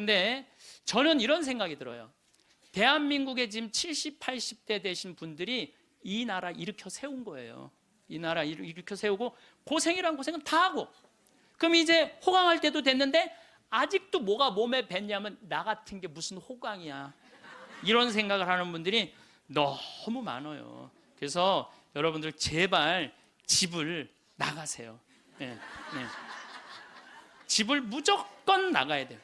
근데 저는 이런 생각이 들어요. 대한민국에 지금 70, 80대 되신 분들이 이 나라 일으켜 세운 거예요. 이 나라 일으켜 세우고 고생이란 고생은 다 하고, 그럼 이제 호강할 때도 됐는데 아직도 뭐가 몸에 뱄냐면 나 같은 게 무슨 호강이야, 이런 생각을 하는 분들이 너무 많아요. 그래서 여러분들 제발 집을 나가세요. 네, 네. 집을 무조건 나가야 돼요.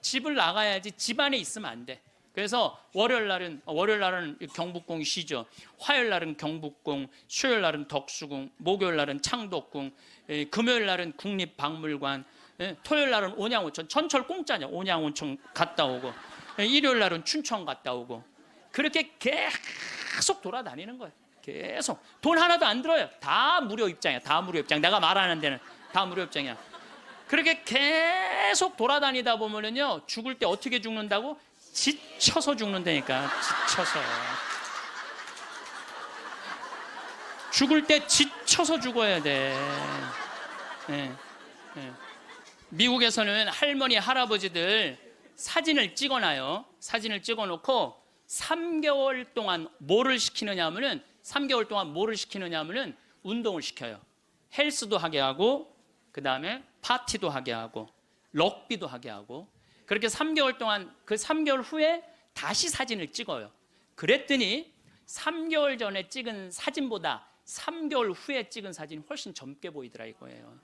집을 나가야지 집안에 있으면 안 돼. 그래서 월요일 날은 경복궁이 쉬죠. 화요일 날은 경복궁, 수요일 날은 덕수궁, 목요일 날은 창덕궁, 금요일 날은 국립박물관, 토요일 날은 온양온천. 전철 공짜냐, 온양온천 갔다 오고, 일요일 날은 춘천 갔다 오고, 그렇게 계속 돌아다니는 거예요. 계속 돈 하나도 안 들어요. 다 무료 입장이야. 다 무료 입장. 내가 말하는 데는 다 무료 입장이야. 그렇게 계속 돌아다니다 보면은요, 죽을 때 어떻게 죽는다고? 지쳐서 죽는다니까. 지쳐서. 죽을 때 지쳐서 죽어야 돼. 네, 네. 미국에서는 할머니, 할아버지들 사진을 찍어놔요. 사진을 찍어놓고 3개월 동안 뭐를 시키느냐 하면은, 3개월 동안 뭐를 시키느냐 하면은 운동을 시켜요. 헬스도 하게 하고, 그 다음에 파티도 하게 하고, 럭비도 하게 하고, 그렇게 3개월 동안, 그 3개월 후에 다시 사진을 찍어요. 그랬더니 3개월 전에 찍은 사진보다 3개월 후에 찍은 사진이 훨씬 젊게 보이더라 이거예요.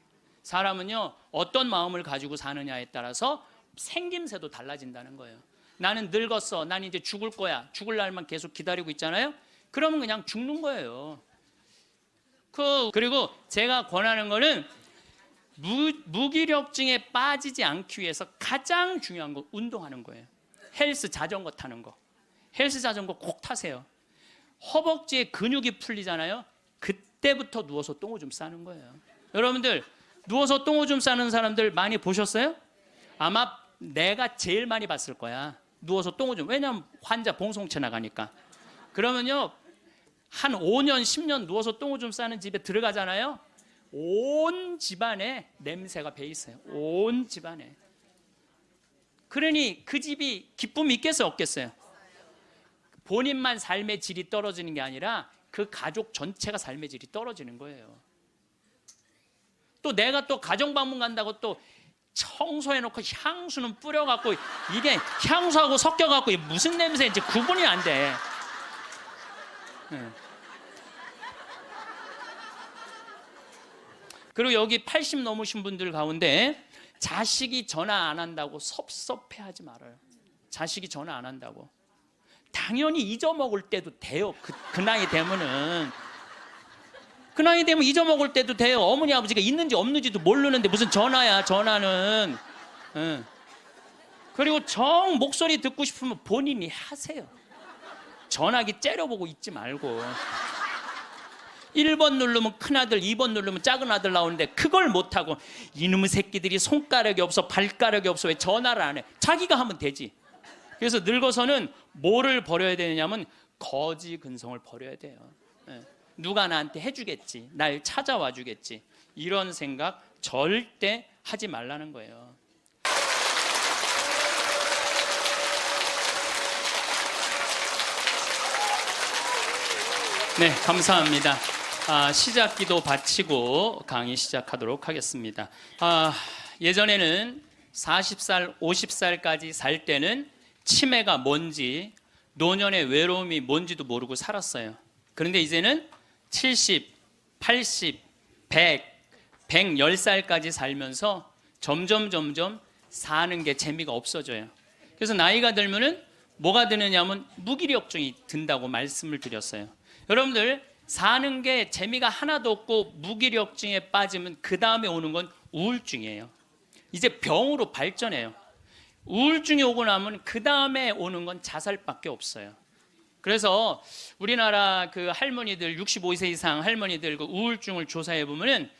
사람은요, 어떤 마음을 가지고 사느냐에 따라서 생김새도 달라진다는 거예요. 나는 늙었어, 난 이제 죽을 거야, 죽을 날만 계속 기다리고 있잖아요. 그러면 그냥 죽는 거예요. 그리고 제가 권하는 거는 무기력증에 빠지지 않기 위해서 가장 중요한 거 운동하는 거예요. 헬스, 자전거 타는 거. 헬스, 자전거 꼭 타세요. 허벅지에 근육이 풀리잖아요. 그때부터 누워서 똥오줌 싸는 거예요. 여러분들 누워서 똥오줌 싸는 사람들 많이 보셨어요? 아마 내가 제일 많이 봤을 거야. 누워서 똥오줌. 왜냐하면 환자 봉송체 나가니까. 그러면요, 한 5년 10년 누워서 똥오줌 싸는 집에 들어가잖아요. 온 집안에 냄새가 배 있어요. 온 집안에. 그러니 그 집이 기쁨이 있겠어요, 없겠어요? 본인만 삶의 질이 떨어지는 게 아니라 그 가족 전체가 삶의 질이 떨어지는 거예요. 또 내가 또 가정방문 간다고 또 청소해놓고 향수는 뿌려갖고, 이게 향수하고 섞여갖고 무슨 냄새인지 구분이 안 돼. 그리고 여기 80 넘으신 분들 가운데 자식이 전화 안 한다고 섭섭해하지 말아요. 자식이 전화 안 한다고. 당연히 잊어먹을 때도 돼요. 그 나이 되면은. 그 나이 되면 잊어먹을 때도 돼요. 어머니 아버지가 있는지 없는지도 모르는데 무슨 전화야, 전화는. 그리고 정 목소리 듣고 싶으면 본인이 하세요. 전화기 째려보고 있지 말고. 1번 누르면 큰아들, 2번 누르면 작은 아들 나오는데 그걸 못하고 이놈의 새끼들이 손가락이 없어, 발가락이 없어, 왜 전화를 안 해? 자기가 하면 되지. 그래서 늙어서는 뭐를 버려야 되냐면 거지 근성을 버려야 돼요. 누가 나한테 해주겠지, 날 찾아와 주겠지, 이런 생각 절대 하지 말라는 거예요. 네, 감사합니다. 시작기도 바치고 강의 시작하도록 하겠습니다. 예전에는 40살, 50살까지 살 때는 치매가 뭔지, 노년의 외로움이 뭔지도 모르고 살았어요. 그런데 이제는 70, 80, 100, 110살까지 살면서 점점 사는 게 재미가 없어져요. 그래서 나이가 들면은 뭐가 드느냐면 무기력증이 든다고 말씀을 드렸어요. 여러분들 사는 게 재미가 하나도 없고 무기력증에 빠지면 그 다음에 오는 건 우울증이에요. 이제 병으로 발전해요. 우울증이 오고 나면 그 다음에 오는 건 자살밖에 없어요. 그래서 우리나라 그 할머니들, 65세 이상 할머니들 그 우울증을 조사해 보면은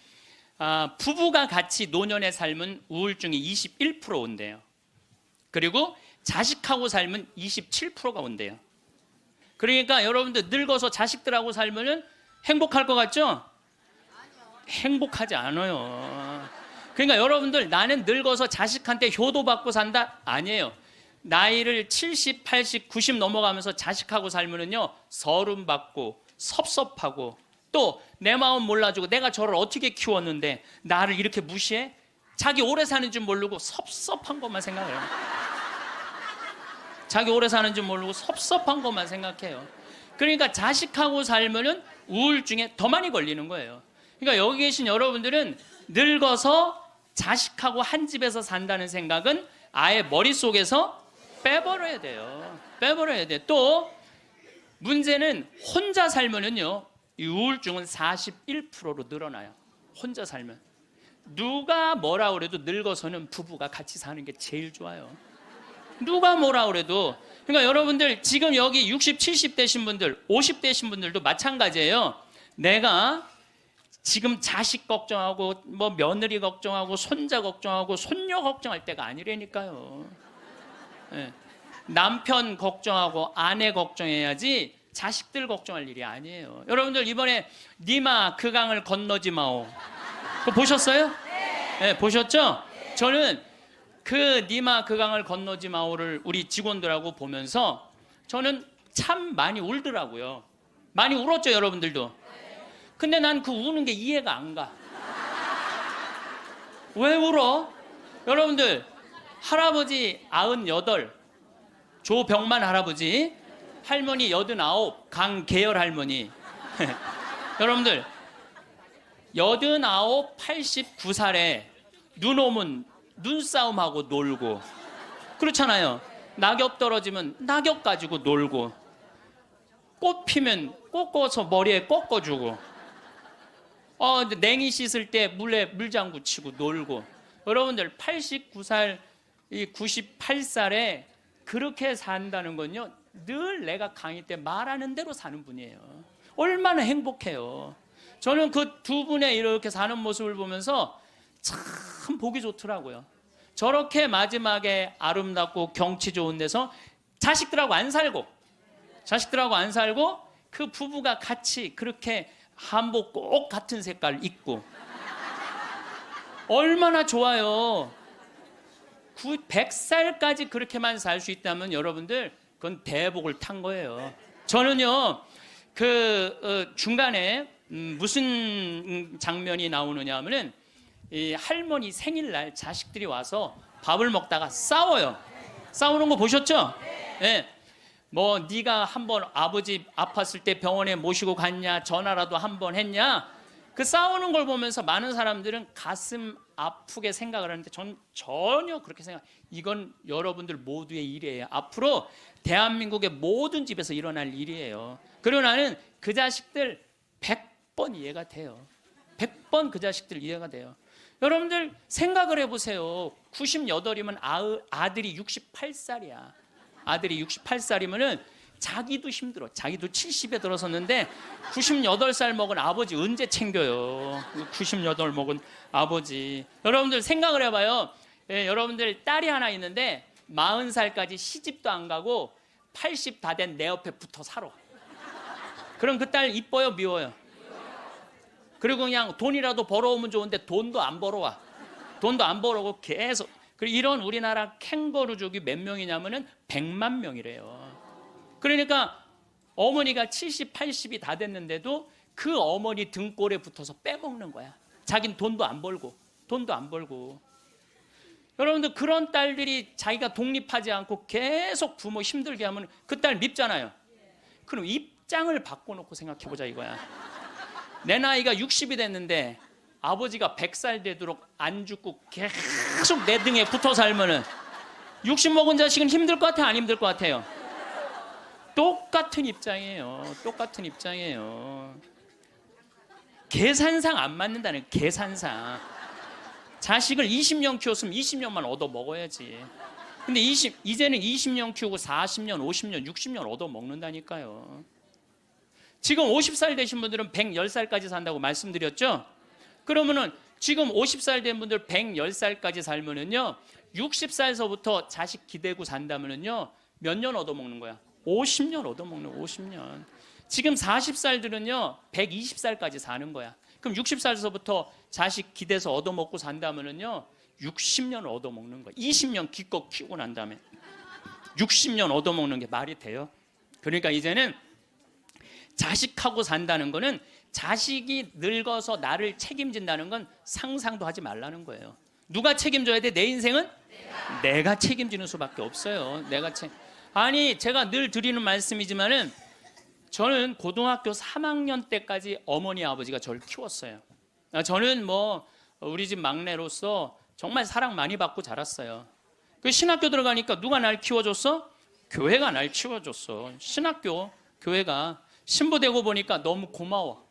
부부가 같이 노년에 살면 우울증이 21% 온대요. 그리고 자식하고 살면 27%가 온대요. 그러니까 여러분들 늙어서 자식들하고 살면은 행복할 것 같죠? 행복하지 않아요. 그러니까 여러분들 나는 늙어서 자식한테 효도받고 산다? 아니에요. 나이를 70, 80, 90 넘어가면서 자식하고 살면은요 서름받고 섭섭하고 또 내 마음 몰라주고 내가 저를 어떻게 키웠는데 나를 이렇게 무시해? 자기 오래 사는 줄 모르고 섭섭한 것만 생각해요. 자기 오래 사는 줄 모르고 섭섭한 것만 생각해요. 그러니까 자식하고 살면은 우울증에 더 많이 걸리는 거예요. 그러니까 여기 계신 여러분들은 늙어서 자식하고 한 집에서 산다는 생각은 아예 머릿속에서 빼버려야 돼요. 빼버려야 돼. 또 문제는 혼자 살면은요 이 우울증은 41%로 늘어나요. 혼자 살면. 누가 뭐라 그래도 늙어서는 부부가 같이 사는 게 제일 좋아요. 누가 뭐라 그래도. 그러니까 여러분들 지금 여기 60, 70 되신 분들, 50 되신 분들도 마찬가지예요. 내가 지금 자식 걱정하고 뭐 며느리 걱정하고 손자 걱정하고 손녀 걱정할 때가 아니라니까요. 네. 남편 걱정하고 아내 걱정해야지 자식들 걱정할 일이 아니에요. 여러분들 이번에 니마 그 강을 건너지 마오. 그거 보셨어요? 네, 보셨죠? 저는 그 니마 그 강을 건너지 마오를 우리 직원들하고 보면서 저는 참 많이 울더라고요. 많이 울었죠, 여러분들도. 근데 난 그 우는 게 이해가 안 가. 왜 울어? 여러분들 할아버지 98, 조병만 할아버지, 할머니 89, 강계열 할머니. 여러분들 89, 89살에 눈 오면 눈싸움하고 놀고 그렇잖아요. 낙엽 떨어지면 낙엽 가지고 놀고 꽃 피면 꽃 꽂아서 머리에 꺾어주고 냉이 씻을 때 물에 물장구 치고 놀고. 여러분들 89살, 98살에 그렇게 산다는 건요 늘 내가 강의 때 말하는 대로 사는 분이에요. 얼마나 행복해요. 저는 그 두 분의 이렇게 사는 모습을 보면서 참 보기 좋더라고요. 저렇게 마지막에 아름답고 경치 좋은 데서 자식들하고 안 살고 그 부부가 같이 그렇게 한복 꼭 같은 색깔 입고 얼마나 좋아요. 100살까지 그렇게만 살 수 있다면 여러분들 그건 대복을 탄 거예요. 저는요 중간에 무슨 장면이 나오느냐 하면은 이 할머니 생일날 자식들이 와서 밥을 먹다가 싸워요. 싸우는 거 보셨죠? 네. 뭐 네가 한번 아버지 아팠을 때 병원에 모시고 갔냐, 전화라도 한번 했냐. 그 싸우는 걸 보면서 많은 사람들은 가슴 아프게 생각을 하는데 전 전혀 그렇게 생각. 이건 여러분들 모두의 일이에요. 앞으로 대한민국의 모든 집에서 일어날 일이에요. 그리고 나는 그 자식들 100번 이해가 돼요. 100번 그 자식들 이해가 돼요. 여러분들 생각을 해보세요. 98이면 아들이 68살이야. 아들이 68살이면은 자기도 힘들어. 자기도 70에 들어섰는데 98살 먹은 아버지 언제 챙겨요? 98 먹은 아버지. 여러분들 생각을 해봐요. 여러분들 딸이 하나 있는데 40살까지 시집도 안 가고 80 다 된 내 옆에 붙어 살아. 그럼 그 딸 이뻐요, 미워요? 그리고 그냥 돈이라도 벌어오면 좋은데 돈도 안 벌어와. 돈도 안 벌어오고 계속. 그리고 이런 우리나라 캥거루족이 몇 명이냐면은 100만 명이래요. 그러니까 어머니가 70, 80이 다 됐는데도 그 어머니 등골에 붙어서 빼먹는 거야. 자긴 돈도 안 벌고. 여러분들 그런 딸들이 자기가 독립하지 않고 계속 부모 힘들게 하면 그 딸 밉잖아요. 그럼 입장을 바꿔놓고 생각해보자 이거야. 내 나이가 60이 됐는데 아버지가 100살 되도록 안 죽고 계속 내 등에 붙어 살면은 60 먹은 자식은 힘들 것 같아요? 안 힘들 것 같아요? 똑같은 입장이에요. 계산상 안 맞는다는 계산상. 자식을 20년 키웠으면 20년만 얻어 먹어야지. 근데 이제는 20년 키우고 40년, 50년, 60년 얻어 먹는다니까요. 지금 50살 되신 분들은 110살까지 산다고 말씀드렸죠? 그러면은 지금 50살 된 분들 110살까지 살면은요, 60살서부터 자식 기대고 산다면은요, 몇 년 얻어 먹는 거야? 50년 얻어 먹는 50년. 지금 40살들은요, 120살까지 사는 거야. 그럼 60살서부터 자식 기대서 얻어먹고 산다면은요 60년 얻어먹는 거예요. 20년 기껏 키우고 난 다음에 60년 얻어먹는 게 말이 돼요? 그러니까 이제는 자식하고 산다는 거는 자식이 늙어서 나를 책임진다는 건 상상도 하지 말라는 거예요. 누가 책임져야 돼? 내 인생은? 내가 책임지는 수밖에 없어요. 아니 제가 늘 드리는 말씀이지만은 저는 고등학교 3학년 때까지 어머니 아버지가 저를 키웠어요. 저는 뭐 우리 집 막내로서 정말 사랑 많이 받고 자랐어요. 그 신학교 들어가니까 누가 날 키워줬어? 교회가 날 키워줬어. 신학교 교회가 신부되고 보니까 너무 고마워.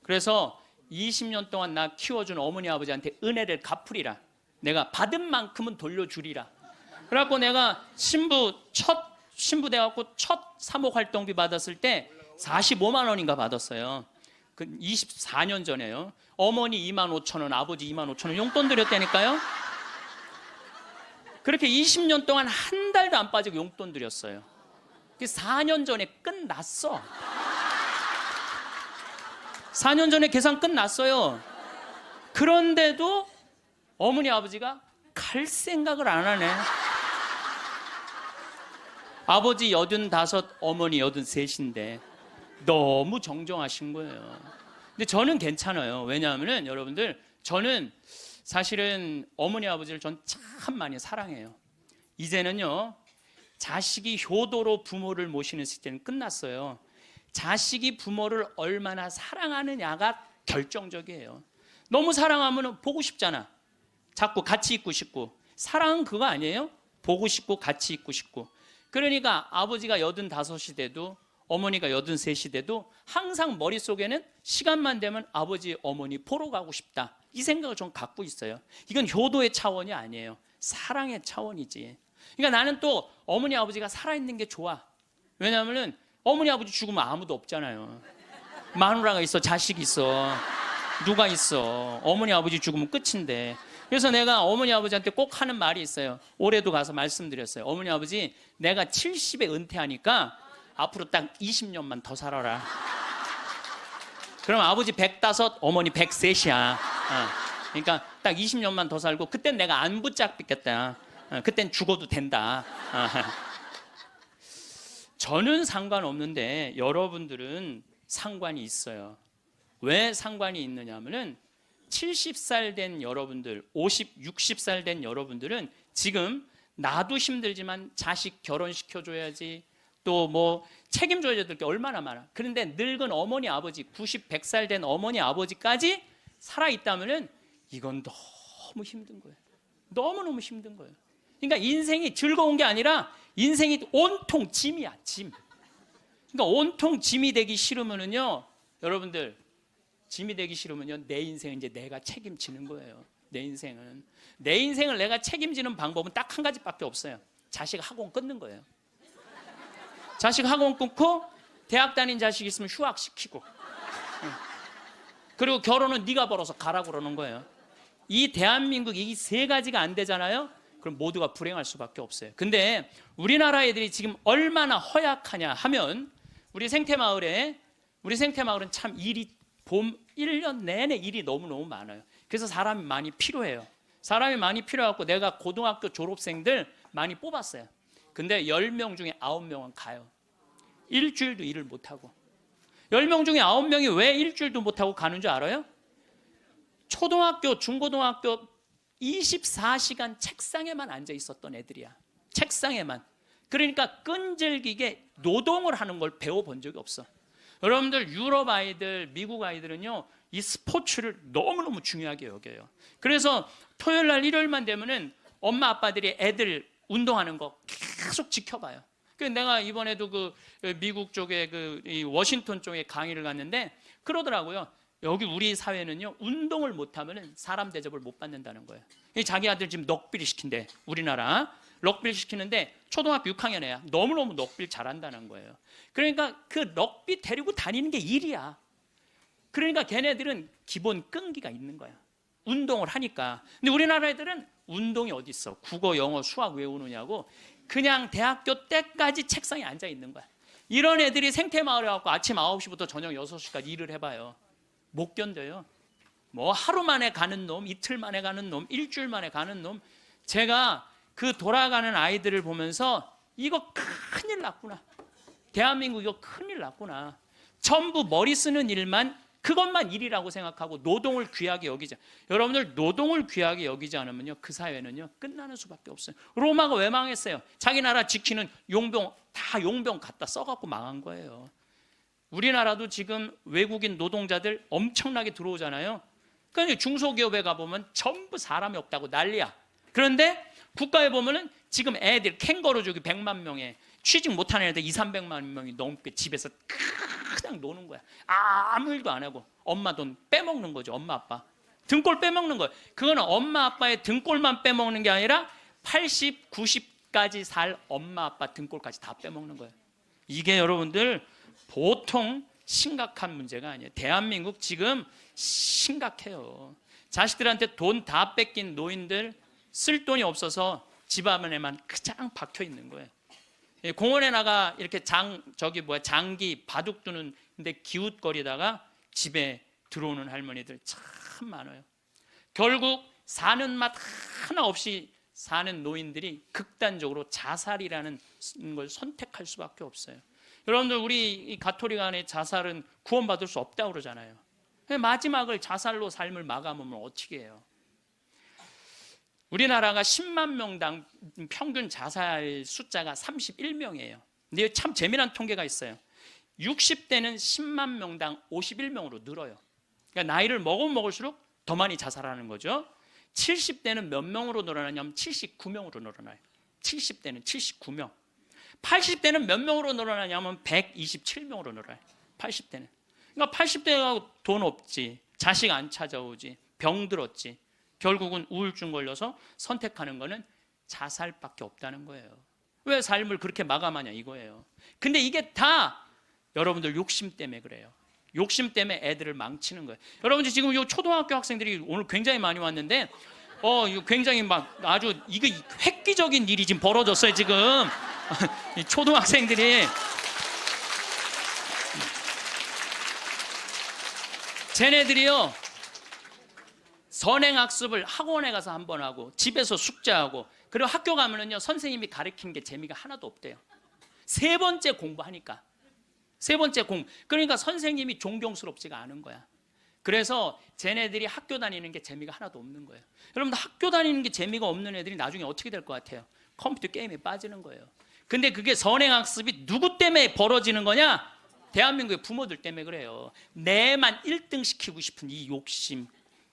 그래서 20년 동안 나 키워준 어머니 아버지한테 은혜를 갚으리라. 내가 받은 만큼은 돌려주리라. 그래갖고 내가 첫 신부 돼갖고 첫 사목 활동비 받았을 때 45만 원인가 받았어요. 그 24년 전에요. 어머니 2만 5천 원, 아버지 2만 5천 원 용돈 드렸다니까요. 그렇게 20년 동안 한 달도 안 빠지고 용돈 드렸어요. 4년 전에 끝났어. 4년 전에 계산 끝났어요. 그런데도 어머니 아버지가 갈 생각을 안 하네. 아버지 85, 어머니 83인데 너무 정정하신 거예요. 근데 저는 괜찮아요. 왜냐하면 여러분들 저는 사실은 어머니 아버지를 전 참 많이 사랑해요. 이제는요 자식이 효도로 부모를 모시는 시대는 끝났어요. 자식이 부모를 얼마나 사랑하느냐가 결정적이에요. 너무 사랑하면 보고 싶잖아. 자꾸 같이 있고 싶고. 사랑은 그거 아니에요? 보고 싶고 같이 있고 싶고. 그러니까 아버지가 85이 돼도 어머니가 83이 돼도 항상 머릿속에는 시간만 되면 아버지 어머니 보러 가고 싶다. 이 생각을 좀 갖고 있어요. 이건 효도의 차원이 아니에요. 사랑의 차원이지. 그러니까 나는 또 어머니 아버지가 살아있는 게 좋아. 왜냐하면 어머니 아버지 죽으면 아무도 없잖아요. 마누라가 있어, 자식이 있어, 누가 있어. 어머니 아버지 죽으면 끝인데. 그래서 내가 어머니 아버지한테 꼭 하는 말이 있어요. 올해도 가서 말씀드렸어요. 어머니 아버지 내가 70에 은퇴하니까 앞으로 딱 20년만 더 살아라. 그럼 아버지 105, 어머니 103이야. 그러니까 딱 20년만 더 살고 그땐 내가 안 붙잡겠다. 그땐 죽어도 된다. 저는 상관없는데 여러분들은 상관이 있어요. 왜 상관이 있느냐 하면은 70살 된 여러분들, 50, 60살 된 여러분들은 지금 나도 힘들지만 자식 결혼시켜줘야지, 또 뭐 책임져야 될 게 얼마나 많아. 그런데 늙은 어머니 아버지, 90, 100살 된 어머니 아버지까지 살아있다면은 이건 너무 힘든 거예요. 너무너무 힘든 거예요. 그러니까 인생이 즐거운 게 아니라 인생이 온통 짐이야, 짐. 그러니까 온통 짐이 되기 싫으면은요, 여러분들 짐이 되기 싫으면요, 내 인생은 이제 내가 책임지는 거예요. 내 인생을 내가 책임지는 방법은 딱 한 가지밖에 없어요. 자식 학원 끊는 거예요. 자식 학원 끊고 대학 다닌 자식 있으면 휴학시키고, 그리고 결혼은 네가 벌어서 가라고 그러는 거예요. 이 대한민국 이 세 가지가 안 되잖아요. 그럼 모두가 불행할 수밖에 없어요. 근데 우리나라 애들이 지금 얼마나 허약하냐 하면 우리 생태마을은 참 일이 1년 내내 일이 너무너무 많아요. 그래서 사람이 많이 필요해요. 사람이 많이 필요해갖고 내가 고등학교 졸업생들 많이 뽑았어요. 근데 10명 중에 9명은 가요. 일주일도 일을 못하고. 10명 중에 9명이 왜 일주일도 못하고 가는 줄 알아요? 초등학교, 중고등학교 24시간 책상에만 앉아 있었던 애들이야. 책상에만. 그러니까 끈질기게 노동을 하는 걸 배워본 적이 없어. 여러분들 유럽 아이들, 미국 아이들은요, 이 스포츠를 너무너무 중요하게 여겨요. 그래서 토요일 날 일요일만 되면은 엄마 아빠들이 애들 운동하는 거 계속 지켜봐요. 그래서 내가 이번에도 그 미국 쪽에 이 워싱턴 쪽에 강의를 갔는데 그러더라고요. 여기 우리 사회는요, 운동을 못하면 사람 대접을 못 받는다는 거예요. 자기 아들 지금 럭비를 시킨대. 우리나라 럭비를 시키는데 초등학교 6학년 애야. 너무너무 럭비를 잘한다는 거예요. 그러니까 그 럭비 데리고 다니는 게 일이야. 그러니까 걔네들은 기본 끈기가 있는 거야. 운동을 하니까. 근데 우리나라 애들은 운동이 어디 있어? 국어, 영어, 수학 외우느냐고 그냥 대학교 때까지 책상에 앉아 있는 거야. 이런 애들이 생태마을에 와서 아침 9시부터 저녁 6시까지 일을 해봐요. 못 견뎌요. 뭐 하루 만에 가는 놈, 이틀 만에 가는 놈, 일주일 만에 가는 놈. 제가 그 돌아가는 아이들을 보면서 이거 큰일 났구나. 대한민국 이거 큰일 났구나. 전부 머리 쓰는 일만, 그것만 일이라고 생각하고 노동을 귀하게 여기지. 여러분들 노동을 귀하게 여기지 않으면요, 그 사회는요 끝나는 수밖에 없어요. 로마가 왜 망했어요? 자기 나라 지키는 용병 다 용병 갖다 써갖고 망한 거예요. 우리나라도 지금 외국인 노동자들 엄청나게 들어오잖아요. 그러니까 중소기업에 가보면 전부 사람이 없다고 난리야. 그런데 국가에 보면은 지금 애들 캥거루족이 100만 명에 취직 못하는 애들 200~300만 명이 넘게 집에서 그냥 노는 거야. 아무 일도 안 하고 엄마 돈 빼먹는 거죠. 엄마 아빠 등골 빼먹는 거예요. 그거는 엄마 아빠의 등골만 빼먹는 게 아니라 80, 90까지 살 엄마 아빠 등골까지 다 빼먹는 거예요. 이게 여러분들 보통 심각한 문제가 아니에요. 대한민국 지금 심각해요. 자식들한테 돈 다 뺏긴 노인들, 쓸 돈이 없어서 집 안에만 그냥 박혀 있는 거예요. 공원에 나가 이렇게 장기 바둑 두는 데 기웃거리다가 집에 들어오는 할머니들 참 많아요. 결국 사는 맛 하나 없이 사는 노인들이 극단적으로 자살이라는 걸 선택할 수밖에 없어요. 여러분들, 우리 가톨릭 안에 자살은 구원받을 수 없다고 그러잖아요. 마지막을 자살로 삶을 마감하면 어떻게 해요? 우리나라가 10만 명당 평균 자살 숫자가 31명이에요. 근데 참 재미난 통계가 있어요. 60대는 10만 명당 51명으로 늘어요. 그러니까 나이를 먹을수록 더 많이 자살하는 거죠. 70대는 몇 명으로 늘어나냐면 79명으로 늘어나요. 70대는 79명. 80대는 몇 명으로 늘어나냐면 127명으로 늘어나요. 80대는. 그러니까 80대가 돈 없지, 자식 안 찾아오지, 병 들었지, 결국은 우울증 걸려서 선택하는 거는 자살밖에 없다는 거예요. 왜 삶을 그렇게 마감하냐 이거예요. 근데 이게 다 여러분들 욕심 때문에 그래요. 욕심 때문에 애들을 망치는 거예요. 여러분들 지금 이 초등학교 학생들이 오늘 굉장히 많이 왔는데 이거 굉장히 막 아주 이거 획기적인 일이 지금 벌어졌어요 지금. 이 초등학생들이 쟤네들이요 선행학습을 학원에 가서 한 번 하고 집에서 숙제하고 그리고 학교 가면은요 선생님이 가르치는 게 재미가 하나도 없대요. 세 번째 공부하니까. 세 번째 그러니까 선생님이 존경스럽지가 않은 거야. 그래서 쟤네들이 학교 다니는 게 재미가 하나도 없는 거예요. 여러분들 학교 다니는 게 재미가 없는 애들이 나중에 어떻게 될 것 같아요? 컴퓨터 게임에 빠지는 거예요. 근데 그게 선행학습이 누구 때문에 벌어지는 거냐? 대한민국의 부모들 때문에 그래요. 내만 1등 시키고 싶은 이 욕심,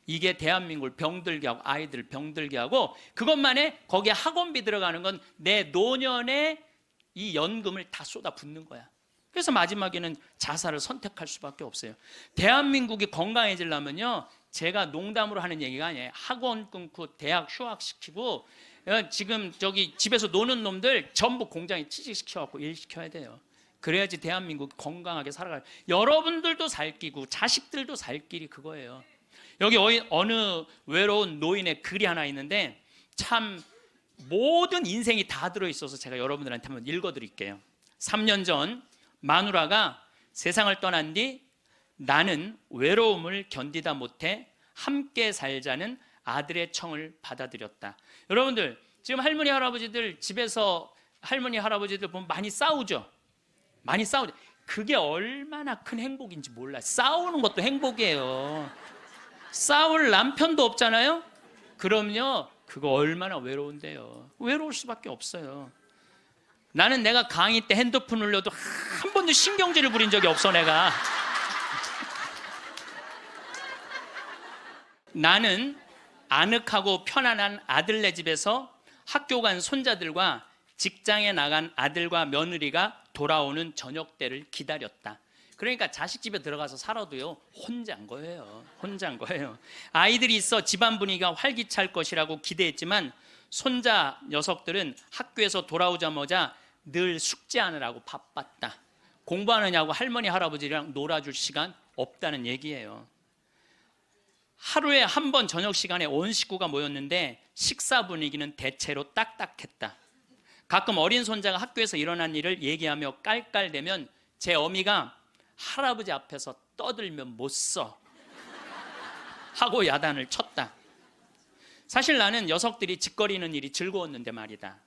이게 대한민국을 병들게 하고 아이들을 병들게 하고 그것만에 거기에 학원비 들어가는 건 내 노년의 이 연금을 다 쏟아붓는 거야. 그래서 마지막에는 자살을 선택할 수밖에 없어요. 대한민국이 건강해지려면요 제가 농담으로 하는 얘기가 아니에요. 학원 끊고 대학 휴학시키고 지금 저기 집에서 노는 놈들 전부 공장에 취직시켜갖고 일시켜야 돼요. 그래야지 대한민국 건강하게 살아가요. 여러분들도 살 끼고 자식들도 살 길이 그거예요. 여기 어느 외로운 노인의 글이 하나 있는데 참 모든 인생이 다 들어있어서 제가 여러분들한테 한번 읽어드릴게요. 3년 전 마누라가 세상을 떠난 뒤 나는 외로움을 견디다 못해 함께 살자는 아들의 청을 받아들였다. 여러분들 지금 할머니 할아버지들 집에서 할머니 할아버지들 보면 많이 싸우죠. 많이 싸우죠. 그게 얼마나 큰 행복인지 몰라요. 싸우는 것도 행복이에요. 싸울 남편도 없잖아요. 그럼요 그거 얼마나 외로운데요. 외로울 수밖에 없어요. 나는 내가 강의 때 핸드폰 울려도 한 번도 신경질을 부린 적이 없어. 내가 나는 아늑하고 편안한 아들네 집에서 학교 간 손자들과 직장에 나간 아들과 며느리가 돌아오는 저녁 때를 기다렸다. 그러니까 자식 집에 들어가서 살아도요 혼자인 거예요. 혼자인 거예요. 아이들이 있어 집안 분위기가 활기찰 것이라고 기대했지만 손자 녀석들은 학교에서 돌아오자마자 늘 숙제하느라고 바빴다. 공부하느냐고 할머니 할아버지랑 놀아줄 시간 없다는 얘기예요. 하루에 한 번 저녁 시간에 온 식구가 모였는데 식사 분위기는 대체로 딱딱했다. 가끔 어린 손자가 학교에서 일어난 일을 얘기하며 깔깔대면 제 어미가 할아버지 앞에서 떠들면 못 써. 하고 야단을 쳤다. 사실 나는 녀석들이 짓거리는 일이 즐거웠는데 말이다.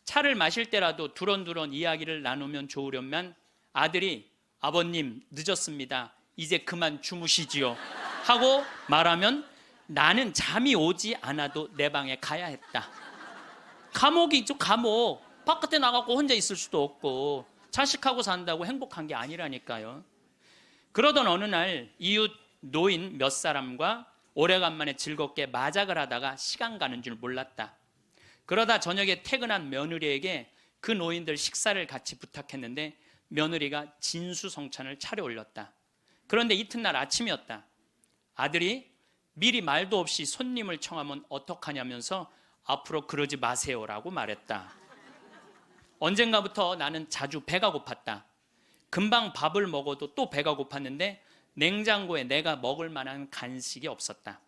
차를 마실 때라도 두런두런 이야기를 나누면 좋으련만 아들이 아버님 늦었습니다. 이제 그만 주무시지요. 하고 말하면 나는 잠이 오지 않아도 내 방에 가야 했다. 감옥이 있죠, 감옥. 바깥에 나가고 혼자 있을 수도 없고 자식하고 산다고 행복한 게 아니라니까요. 그러던 어느 날 이웃 노인 몇 사람과 오래간만에 즐겁게 마작을 하다가 시간 가는 줄 몰랐다. 그러다 저녁에 퇴근한 며느리에게 그 노인들 식사를 같이 부탁했는데 며느리가 진수성찬을 차려올렸다. 그런데 이튿날 아침이었다. 아들이 미리 말도 없이 손님을 청하면 어떡하냐면서 앞으로 그러지 마세요라고 말했다. 언젠가부터 나는 자주 배가 고팠다. 금방 밥을 먹어도 또 배가 고팠는데 냉장고에 내가 먹을 만한 간식이 없었다.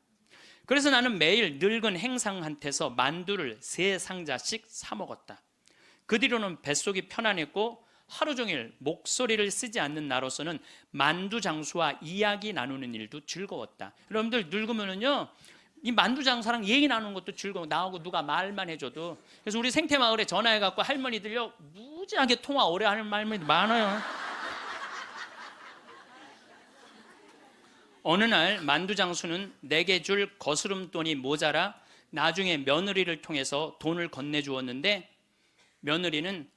그래서 나는 매일 늙은 행상한테서 만두를 3상자씩 사 먹었다. 그 뒤로는 뱃속이 편안했고 하루 종일 목소리를 쓰지 않는 나로서는 만두 장수와 이야기 나누는 일도 즐거웠다. 여러분들 늙으면은요, 이 만두 장사랑 얘기 나누는 것도 즐거워. 나하고 누가 말만 해줘도. 그래서 우리 생태마을에 전화해갖고 할머니들요 무지하게 통화 오래 하는 말들이 많아요. 어느 날 만두 장수는 내게 줄 거스름돈이 모자라 나중에 며느리를 통해서 돈을 건네주었는데 며느리는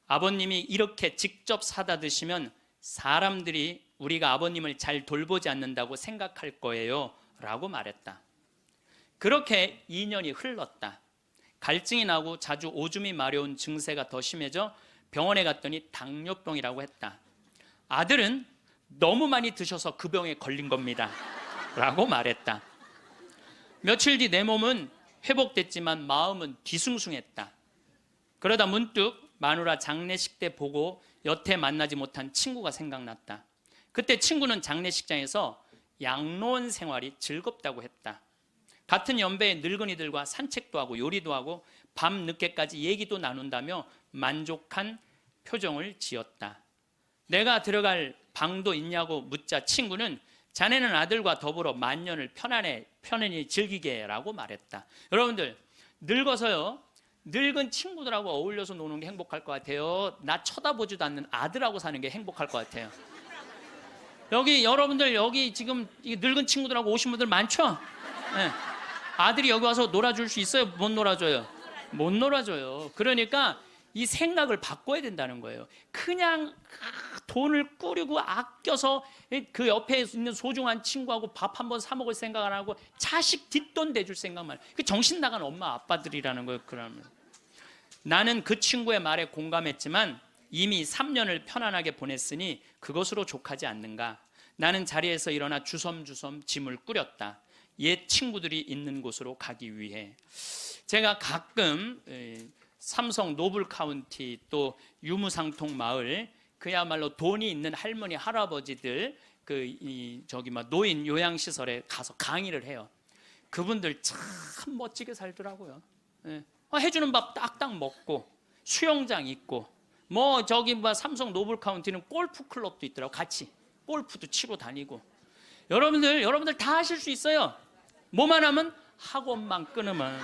아버님이 이렇게 직접 사다 드시면 사람들이 우리가 아버님을 잘 돌보지 않는다고 생각할 거예요 라고 말했다. 그렇게 2년이 흘렀다. 갈증이 나고 자주 오줌이 마려운 증세가 더 심해져 병원에 갔더니 당뇨병이라고 했다. 아들은 너무 많이 드셔서 그 병에 걸린 겁니다 라고 말했다. 며칠 뒤 내 몸은 회복됐지만 마음은 뒤숭숭했다. 그러다 문득 마누라 장례식 때 보고 여태 만나지 못한 친구가 생각났다. 그때 친구는 장례식장에서 양로원 생활이 즐겁다고 했다. 같은 연배의 늙은이들과 산책도 하고 요리도 하고 밤 늦게까지 얘기도 나눈다며 만족한 표정을 지었다. 내가 들어갈 방도 있냐고 묻자 친구는 자네는 아들과 더불어 만년을 편안히 즐기게 라고 말했다. 여러분들 늙어서요 늙은 친구들하고 어울려서 노는 게 행복할 것 같아요. 나 쳐다보지도 않는 아들하고 사는 게 행복할 것 같아요. 여기 여러분들 여기 지금 늙은 친구들하고 오신 분들 많죠? 네. 아들이 여기 와서 놀아줄 수 있어요? 못 놀아줘요? 못 놀아줘요. 그러니까 이 생각을 바꿔야 된다는 거예요. 그냥 돈을 꾸리고 아껴서 그 옆에 있는 소중한 친구하고 밥 한번 사 먹을 생각 안 하고 자식 뒷돈 대줄 생각만. 그 정신 나간 엄마 아빠들이라는 거예요. 그러면 나는 그 친구의 말에 공감했지만 이미 3년을 편안하게 보냈으니 그것으로 족하지 않는가. 나는 자리에서 일어나 주섬주섬 짐을 꾸렸다. 옛 친구들이 있는 곳으로 가기 위해. 제가 가끔 삼성 노블 카운티 또 유무상통 마을 그야말로 돈이 있는 할머니 할아버지들 노인 요양시설에 가서 강의를 해요. 그분들 참 멋지게 살더라고요. 해주는 밥 딱딱 먹고 수영장 있고 삼성 노블 카운티는 골프 클럽도 있더라고. 같이 골프도 치러 다니고. 여러분들 다 하실 수 있어요. 뭐만 하면 학원만 끊으면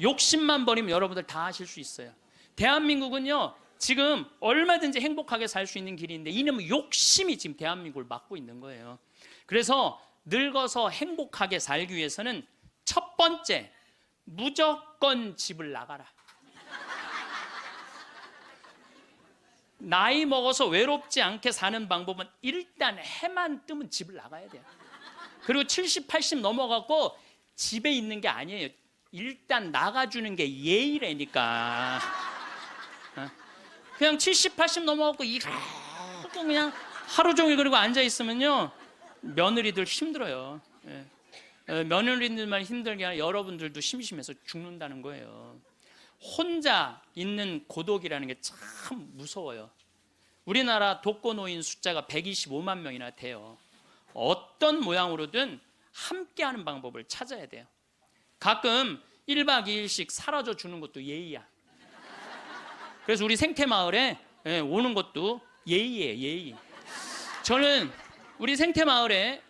욕심만 버리면 여러분들 다 하실 수 있어요. 대한민국은요 지금 얼마든지 행복하게 살 수 있는 길이 있는데 이놈의 욕심이 지금 대한민국을 막고 있는 거예요. 그래서 늙어서 행복하게 살기 위해서는 첫 번째 무조건 집을 나가라. 나이 먹어서 외롭지 않게 사는 방법은 일단 해만 뜨면 집을 나가야 돼요. 그리고 70, 80 넘어가고 집에 있는 게 아니에요. 일단 나가주는 게 예의라니까. 그냥 70, 80 넘어가고 그냥 하루 종일 그리고 앉아 있으면요 며느리들 힘들어요. 며느리들만 힘들게 아니라 여러분들도 심심해서 죽는다는 거예요. 혼자 있는 고독이라는 게 참 무서워요. 우리나라 독거노인 숫자가 125만 명이나 돼요. 어떤 모양으로든 함께하는 방법을 찾아야 돼요. 가끔 1박 2일씩 사라져 주는 것도 예의야. 그래서 우리 생태마을에 오는 것도 예의예요. 예의. 저는 우리 생태마을에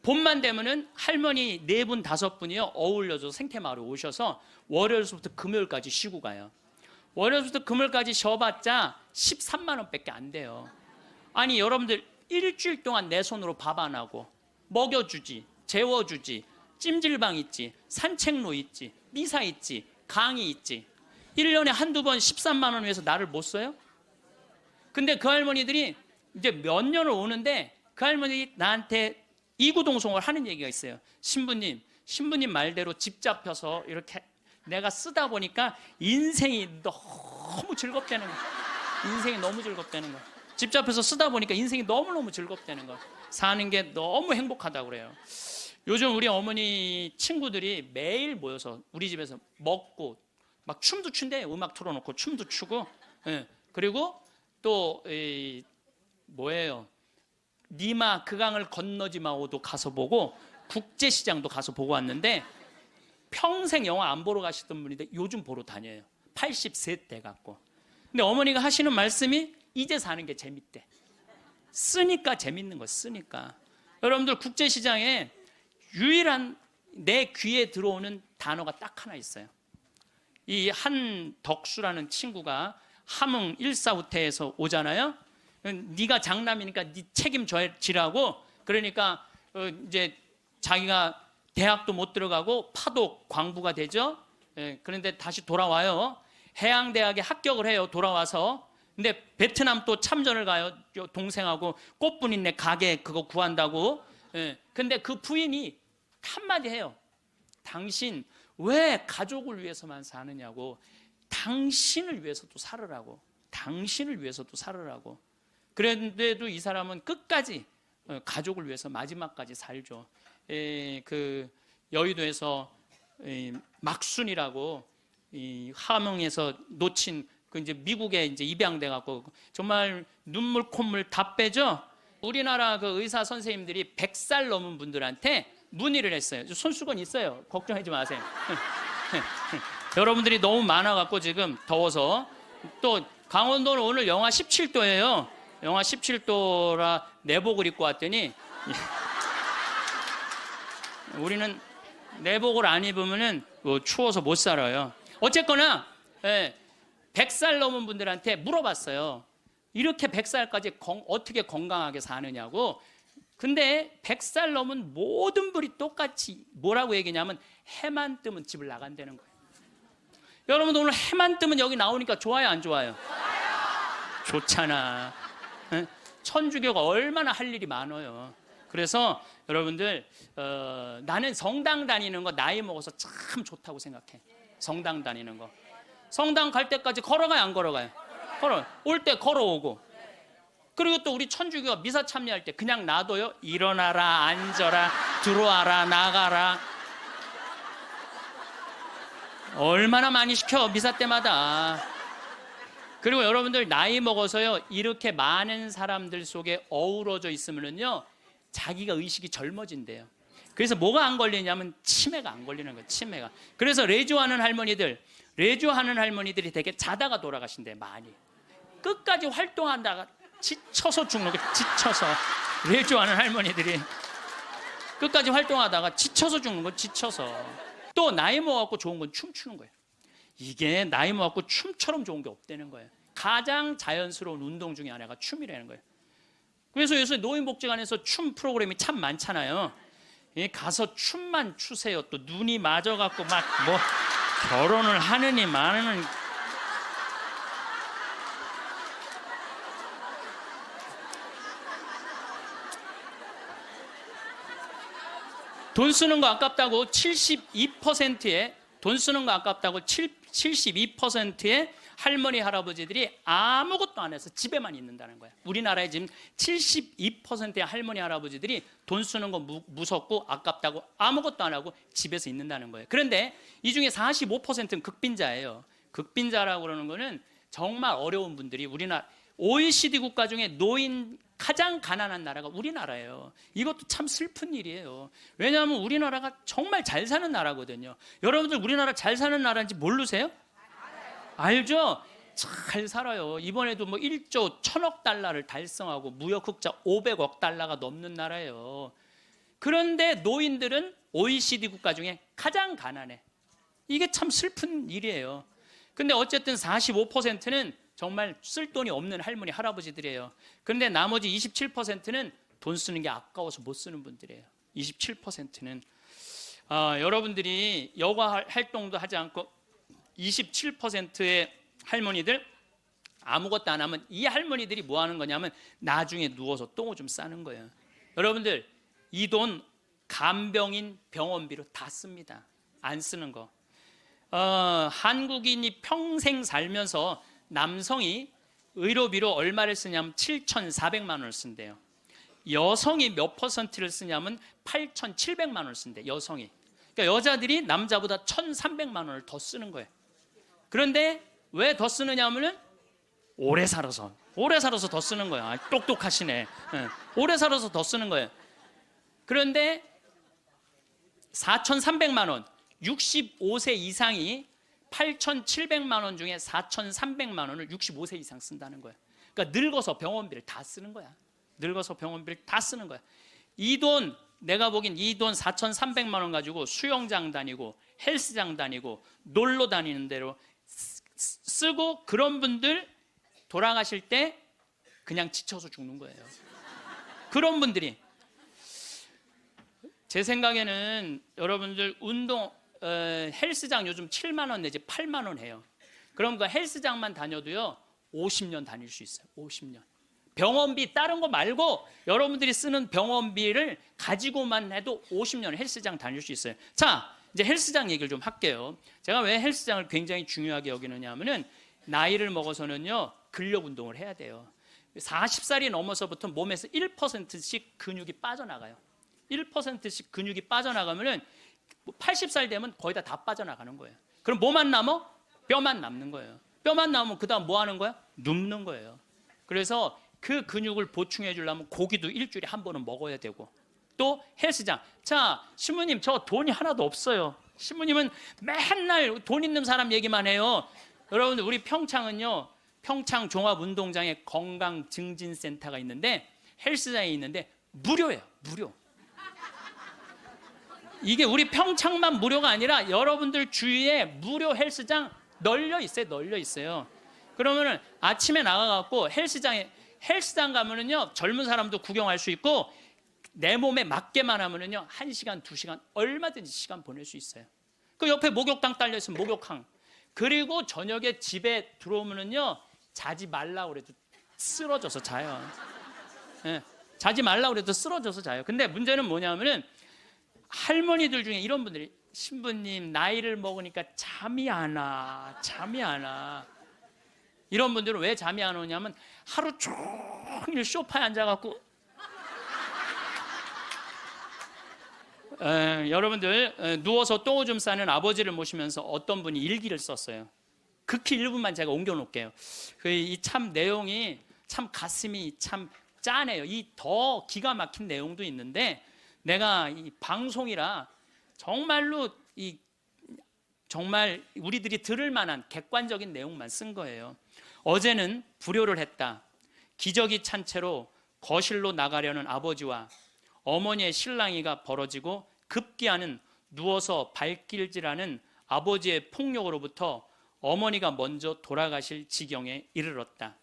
봄만 되면은 할머니 4분 5분이요 어울려서 생태마을에 오셔서 월요일부터 금요일까지 쉬고 가요. 월요일부터 금요일까지 쉬어봤자 13만 원밖에 안 돼요. 아니 여러분들 일주일 동안 내 손으로 밥 안 하고 먹여주지, 재워주지, 찜질방 있지, 산책로 있지, 미사 있지, 강의 있지. 1년에 한두 번 13만 원 위해서 나를 못 써요? 근데 그 할머니들이 이제 몇 년을 오는데 그 할머니 나한테 이구동성을 하는 얘기가 있어요. 신부님 말대로 집 잡혀서 이렇게 내가 쓰다 보니까 인생이 너무 즐겁다는 거야. 인생이 너무 즐겁다는 거야. 집 잡혀서 쓰다 보니까 인생이 너무너무 즐겁다는 거야. 사는 게 너무 행복하다고 그래요. 요즘 우리 어머니 친구들이 매일 모여서 우리 집에서 먹고 막 춤도 춘대요. 음악 틀어놓고 춤도 추고. 예. 그리고 또 뭐예요? 니마 그 강을 건너지 마오도 가서 보고 국제시장도 가서 보고 왔는데 평생 영화 안 보러 가시던 분인데 요즘 보러 다녀요. 83대 갖고. 근데 어머니가 하시는 말씀이 이제 사는 게 재밌대. 쓰니까 재밌는 거 쓰니까. 여러분들 국제시장에 유일한 내 귀에 들어오는 단어가 딱 하나 있어요. 이 한덕수라는 친구가 함흥 일사후퇴에서 오잖아요. 네가 장남이니까 네 책임지라고. 그러니까 이제 자기가 대학도 못 들어가고 파독 광부가 되죠. 그런데 다시 돌아와요. 해양대학에 합격을 해요. 돌아와서. 근데 베트남 또 참전을 가요. 동생하고 꽃분이네 가게 그거 구한다고. 근데 그 부인이 한마디 해요. 당신 왜 가족을 위해서만 사느냐고. 당신을 위해서도 살으라고. 당신을 위해서도 살으라고. 그런데도 이 사람은 끝까지 가족을 위해서 마지막까지 살죠. 그 여의도에서 막순이라고 함흥에서 놓친 그 이제 미국에 이제 입양돼 갖고 정말 눈물 콧물 다 빼죠. 우리나라 그 의사 선생님들이 100살 넘은 분들한테 문의를 했어요. 손수건 있어요. 걱정하지 마세요. 여러분들이 너무 많아갖고 지금 더워서. 또 강원도는 오늘 영하 17도예요. 영하 17도라 내복을 입고 왔더니 우리는 내복을 안 입으면은 추워서 못 살아요. 어쨌거나 100살 넘은 분들한테 물어봤어요. 이렇게 100살까지 어떻게 건강하게 사느냐고. 근데 100살 넘은 모든 분이 똑같이 뭐라고 얘기냐면 해만 뜨면 집을 나간다는 거예요. 여러분 오늘 해만 뜨면 여기 나오니까 좋아요 안 좋아요? 좋잖아. 천주교가 얼마나 할 일이 많아요. 그래서 여러분들 나는 성당 다니는 거 나이 먹어서 참 좋다고 생각해. 성당 다니는 거. 성당 갈 때까지 걸어가요 안 걸어가요? 올 때 걸어오고. 그리고 또 우리 천주교가 미사 참여할 때 그냥 놔둬요. 일어나라 앉아라 들어와라 나가라. 얼마나 많이 시켜 미사 때마다. 그리고 여러분들 나이 먹어서요 이렇게 많은 사람들 속에 어우러져 있으면요 자기가 의식이 젊어진대요. 그래서 뭐가 안 걸리냐면 치매가 안 걸리는 거예요. 치매가. 그래서 레조하는 할머니들이 되게 자다가 돌아가신대. 많이 끝까지 활동한다가 지쳐서 죽는 거예요. 지쳐서. 레조하는 할머니들이 끝까지 활동하다가 지쳐서 죽는 거예요. 지쳐서. 또 나이 먹어갖고 좋은 건 춤추는 거예요. 이게 나이 먹고 춤처럼 좋은 게 없다는 거예요. 가장 자연스러운 운동 중에 하나가 춤이라는 거예요. 그래서 요새 노인복지관에서 춤 프로그램이 참 많잖아요. 가서 춤만 추세요. 또 눈이 맞아갖고 막 뭐 결혼을 하느니 마느니. 돈 쓰는 거 아깝다고 72%의 돈 쓰는 거 아깝다고 72%의 할머니 할아버지들이 아무것도 안 해서 집에만 있는다는 거야. 우리나라에 지금 72%의 할머니 할아버지들이 돈 쓰는 거 무섭고 아깝다고 아무것도 안 하고 집에서 있는다는 거예요. 그런데 이 중에 45%는 극빈자예요. 극빈자라고 그러는 거는 정말 어려운 분들이 우리나라 OECD 국가 중에 노인 가장 가난한 나라가 우리나라예요. 이것도 참 슬픈 일이에요. 왜냐하면 우리나라가 정말 잘 사는 나라거든요. 여러분들 우리나라 잘 사는 나라인지 모르세요? 알죠? 잘 살아요. 이번에도 뭐 1조 1000억 달러를 달성하고 무역 흑자 500억 달러가 넘는 나라예요. 그런데 노인들은 OECD 국가 중에 가장 가난해. 이게 참 슬픈 일이에요. 근데 어쨌든 45%는 정말 쓸 돈이 없는 할머니, 할아버지들이에요. 그런데 나머지 27%는 돈 쓰는 게 아까워서 못 쓰는 분들이에요. 27%는 여러분들이 여가 활동도 하지 않고 27%의 할머니들 아무것도 안 하면 이 할머니들이 뭐 하는 거냐면 나중에 누워서 똥오줌 싸는 거예요. 여러분들 이 돈 간병인 병원비로 다 씁니다. 안 쓰는 거. 한국인이 평생 살면서 남성이 의료비로 얼마를 쓰냐면 7,400만 원을 쓴대요. 여성이 몇 퍼센트를 쓰냐면 8,700만 원을 쓴대. 여성이. 그러니까 여자들이 남자보다 1,300만 원을 더 쓰는 거예요. 그런데 왜 더 쓰느냐 하면은 오래 살아서 더 쓰는 거야. 똑똑하시네. 오래 살아서 더 쓰는 거예요. 그런데 4,300만 원, 65세 이상이 8,700만 원 중에 4,300만 원을 65세 이상 쓴다는 거예요. 그러니까 늙어서 병원비를 다 쓰는 거야. 늙어서 병원비를 다 쓰는 거야. 이 돈, 내가 보긴 이 돈 4,300만 원 가지고 수영장 다니고 헬스장 다니고 놀러 다니는 대로 쓰고, 그런 분들 돌아가실 때 그냥 지쳐서 죽는 거예요. 그런 분들이. 제 생각에는 여러분들 운동 헬스장 요즘 7만 원 내지 8만 원 해요. 그럼 그 헬스장만 다녀도요 50년 다닐 수 있어요. 50년. 병원비 다른 거 말고 여러분들이 쓰는 병원비를 가지고만 해도 50년 헬스장 다닐 수 있어요. 자, 이제 헬스장 얘기를 좀 할게요. 제가 왜 헬스장을 굉장히 중요하게 여기느냐 하면은 나이를 먹어서는요 근력 운동을 해야 돼요. 40살이 넘어서부터 몸에서 1%씩 근육이 빠져나가요. 1%씩 근육이 빠져나가면은 80살 되면 거의 다 빠져나가는 거예요. 그럼 뭐만 남어? 뼈만 남는 거예요. 뼈만 남으면 그 다음 뭐 하는 거야? 눕는 거예요. 그래서 그 근육을 보충해 주려면 고기도 일주일에 한 번은 먹어야 되고, 또 헬스장. 자, 신부님 저 돈이 하나도 없어요. 신부님은 맨날 돈 있는 사람 얘기만 해요. 여러분들 우리 평창은요, 평창 종합운동장에 건강증진센터가 있는데 헬스장이 있는데 무료예요. 무료. 이게 우리 평창만 무료가 아니라 여러분들 주위에 무료 헬스장 널려 있어요. 그러면은 아침에 나가갖고 헬스장 가면은요 젊은 사람도 구경할 수 있고, 내 몸에 맞게만 하면은요 1시간, 2시간 얼마든지 시간 보낼 수 있어요. 그 옆에 목욕탕 딸려 있으면 목욕탕. 그리고 저녁에 집에 들어오면은요 자지 말라 그래도 쓰러져서 자요. 네, 자지 말라 그래도 쓰러져서 자요. 근데 문제는 뭐냐면은 할머니들 중에 이런 분들이, 신부님 나이를 먹으니까 잠이 안 와. 이런 분들은 왜 잠이 안 오냐면 하루 종일 소파에 앉아갖고 여러분들 누워서 똥오줌 싸는 아버지를 모시면서 어떤 분이 일기를 썼어요. 극히 일부만 제가 옮겨놓을게요. 이 참 내용이 참 가슴이 참 짠해요. 이 더 기가 막힌 내용도 있는데 내가 이 방송이라 정말로 정말 우리들이 들을 만한 객관적인 내용만 쓴 거예요. 어제는 불효를 했다. 기저귀 찬 채로 거실로 나가려는 아버지와 어머니의 실랑이가 벌어지고 급기야는 누워서 발길질하는 아버지의 폭력으로부터 어머니가 먼저 돌아가실 지경에 이르렀다.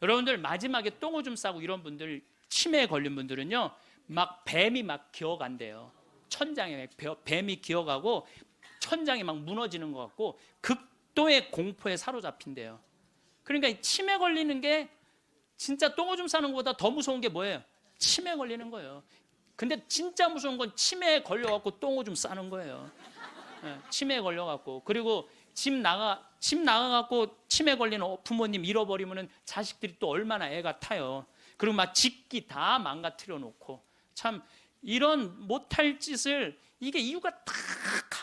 여러분들 마지막에 똥오줌 싸고 이런 분들, 치매에 걸린 분들은요 막 뱀이 막 기어간대요. 천장에 뱀이 기어가고 천장이 막 무너지는 것 같고 극도의 공포에 사로잡힌대요. 그러니까 치매 걸리는 게 진짜 똥오줌 싸는 것보다 더 무서운 게 뭐예요? 치매 걸리는 거예요. 근데 진짜 무서운 건 치매에 걸려갖고 똥오줌 싸는 거예요. 치매에 걸려갖고. 그리고 집 나가갖고 치매 걸리는 부모님 잃어버리면은 자식들이 또 얼마나 애가 타요. 그리고 막 집기 다 망가뜨려 놓고. 참 이런 못할 짓을, 이게 이유가 딱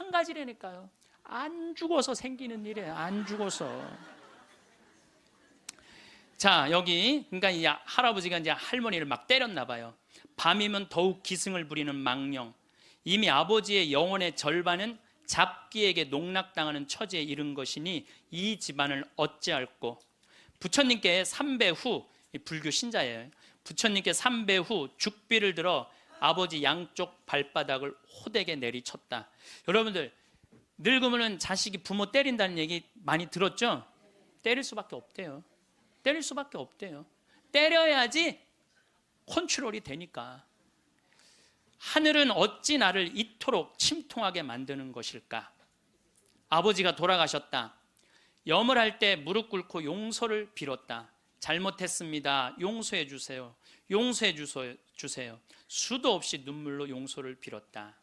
한 가지라니까요. 안 죽어서 생기는 일이에요. 안 죽어서. 자, 여기 그러니까 이 할아버지가 이제 할머니를 막 때렸나 봐요. 밤이면 더욱 기승을 부리는 망령. 이미 아버지의 영혼의 절반은 잡귀에게 농락당하는 처지에 이른 것이니 이 집안을 어찌할꼬. 부처님께 3배 후, 불교 신자예요. 부처님께 3배 후 죽비를 들어 아버지 양쪽 발바닥을 호되게 내리쳤다. 여러분들 늙으면 자식이 부모 때린다는 얘기 많이 들었죠? 때릴 수밖에 없대요. 때릴 수밖에 없대요. 때려야지 컨트롤이 되니까. 하늘은 어찌 나를 이토록 침통하게 만드는 것일까? 아버지가 돌아가셨다. 염을 할 때 무릎 꿇고 용서를 빌었다. 잘못했습니다. 용서해 주세요. 용서해 주세요. 수도 없이 눈물로 용서를 빌었다.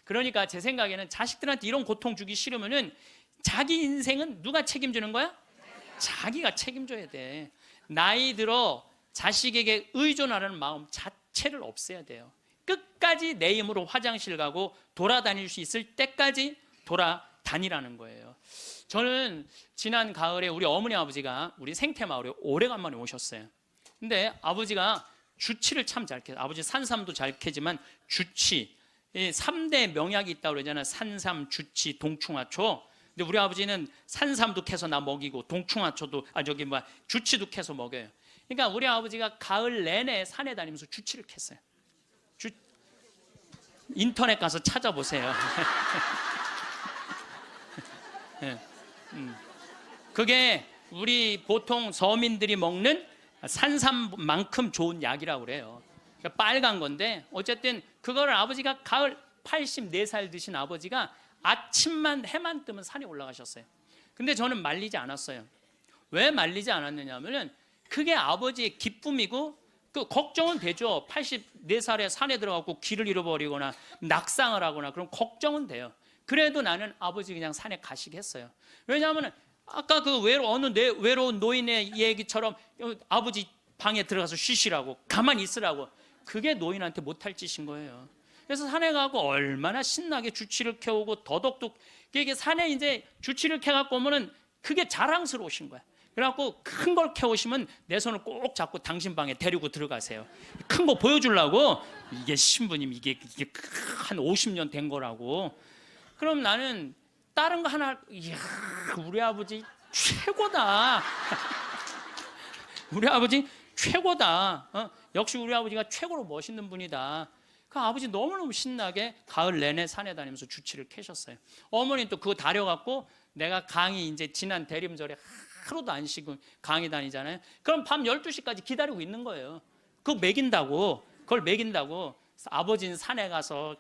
그러니까 제 생각에는 자식들한테 이런 고통 주기 싫으면은 자기 인생은 누가 책임지는 거야? 자기가 책임져야 돼. 나이 들어 자식에게 의존하려는 마음 자체를 없애야 돼요. 끝까지 내 힘으로 화장실 가고 돌아다닐 수 있을 때까지 돌아다니라는 거예요. 저는 지난 가을에 우리 어머니 아버지가 우리 생태마을에 오래간만에 오셨어요. 근데 아버지가 주치를 참 잘 캐요. 아버지 산삼도 잘 캐지만 주치, 3대 명약이 있다고 그러잖아요. 산삼, 주치, 동충하초. 근데 우리 아버지는 산삼도 캐서 나 먹이고 동충하초도 주치도 캐서 먹여요. 그러니까 우리 아버지가 가을 내내 산에 다니면서 주치를 캤어요. 인터넷 가서 찾아보세요. 네. 그게 우리 보통 서민들이 먹는 산삼만큼 좋은 약이라고 그래요. 그러니까 빨간 건데 어쨌든 그거를 아버지가 가을 84살 드신 아버지가 아침만 해만 뜨면 산에 올라가셨어요. 근데 저는 말리지 않았어요. 왜 말리지 않았느냐면은 그게 아버지의 기쁨이고 그 걱정은 되죠. 84살에 산에 들어가고 길을 잃어버리거나 낙상을 하거나 그럼 걱정은 돼요. 그래도 나는 아버지 그냥 산에 가시게 했어요. 왜냐하면 아까 그 외로운 노인의 얘기처럼 아버지 방에 들어가서 쉬시라고 가만히 있으라고 그게 노인한테 못할 짓인 거예요. 그래서 산에 가고 얼마나 신나게 주치를 캐오고 더덕도 이게 산에 이제 주치를 캐갖고 오면은 그게 자랑스러우신 거야. 그래갖고 큰 걸 캐오시면 내 손을 꼭 잡고 당신 방에 데리고 들어가세요. 큰 거 보여주려고 이게 신부님 이게 한 50년 된 거라고. 그럼 나는 다른 거 하나 이야 우리 아버지 최고다. 우리 아버지 최고다. 역시 우리 아버지가 최고로 멋있는 분이다. 그 아버지 너무너무 신나게 가을 내내 산에 다니면서 주치를 캐셨어요. 어머니는 또 그거 다려갖고 내가 강의 이제 지난 대림절에 하루도 안 쉬고 강의 다니잖아요. 그럼 밤 12시까지 기다리고 있는 거예요. 그거 그걸 먹인다고. 아버지는 산에 가서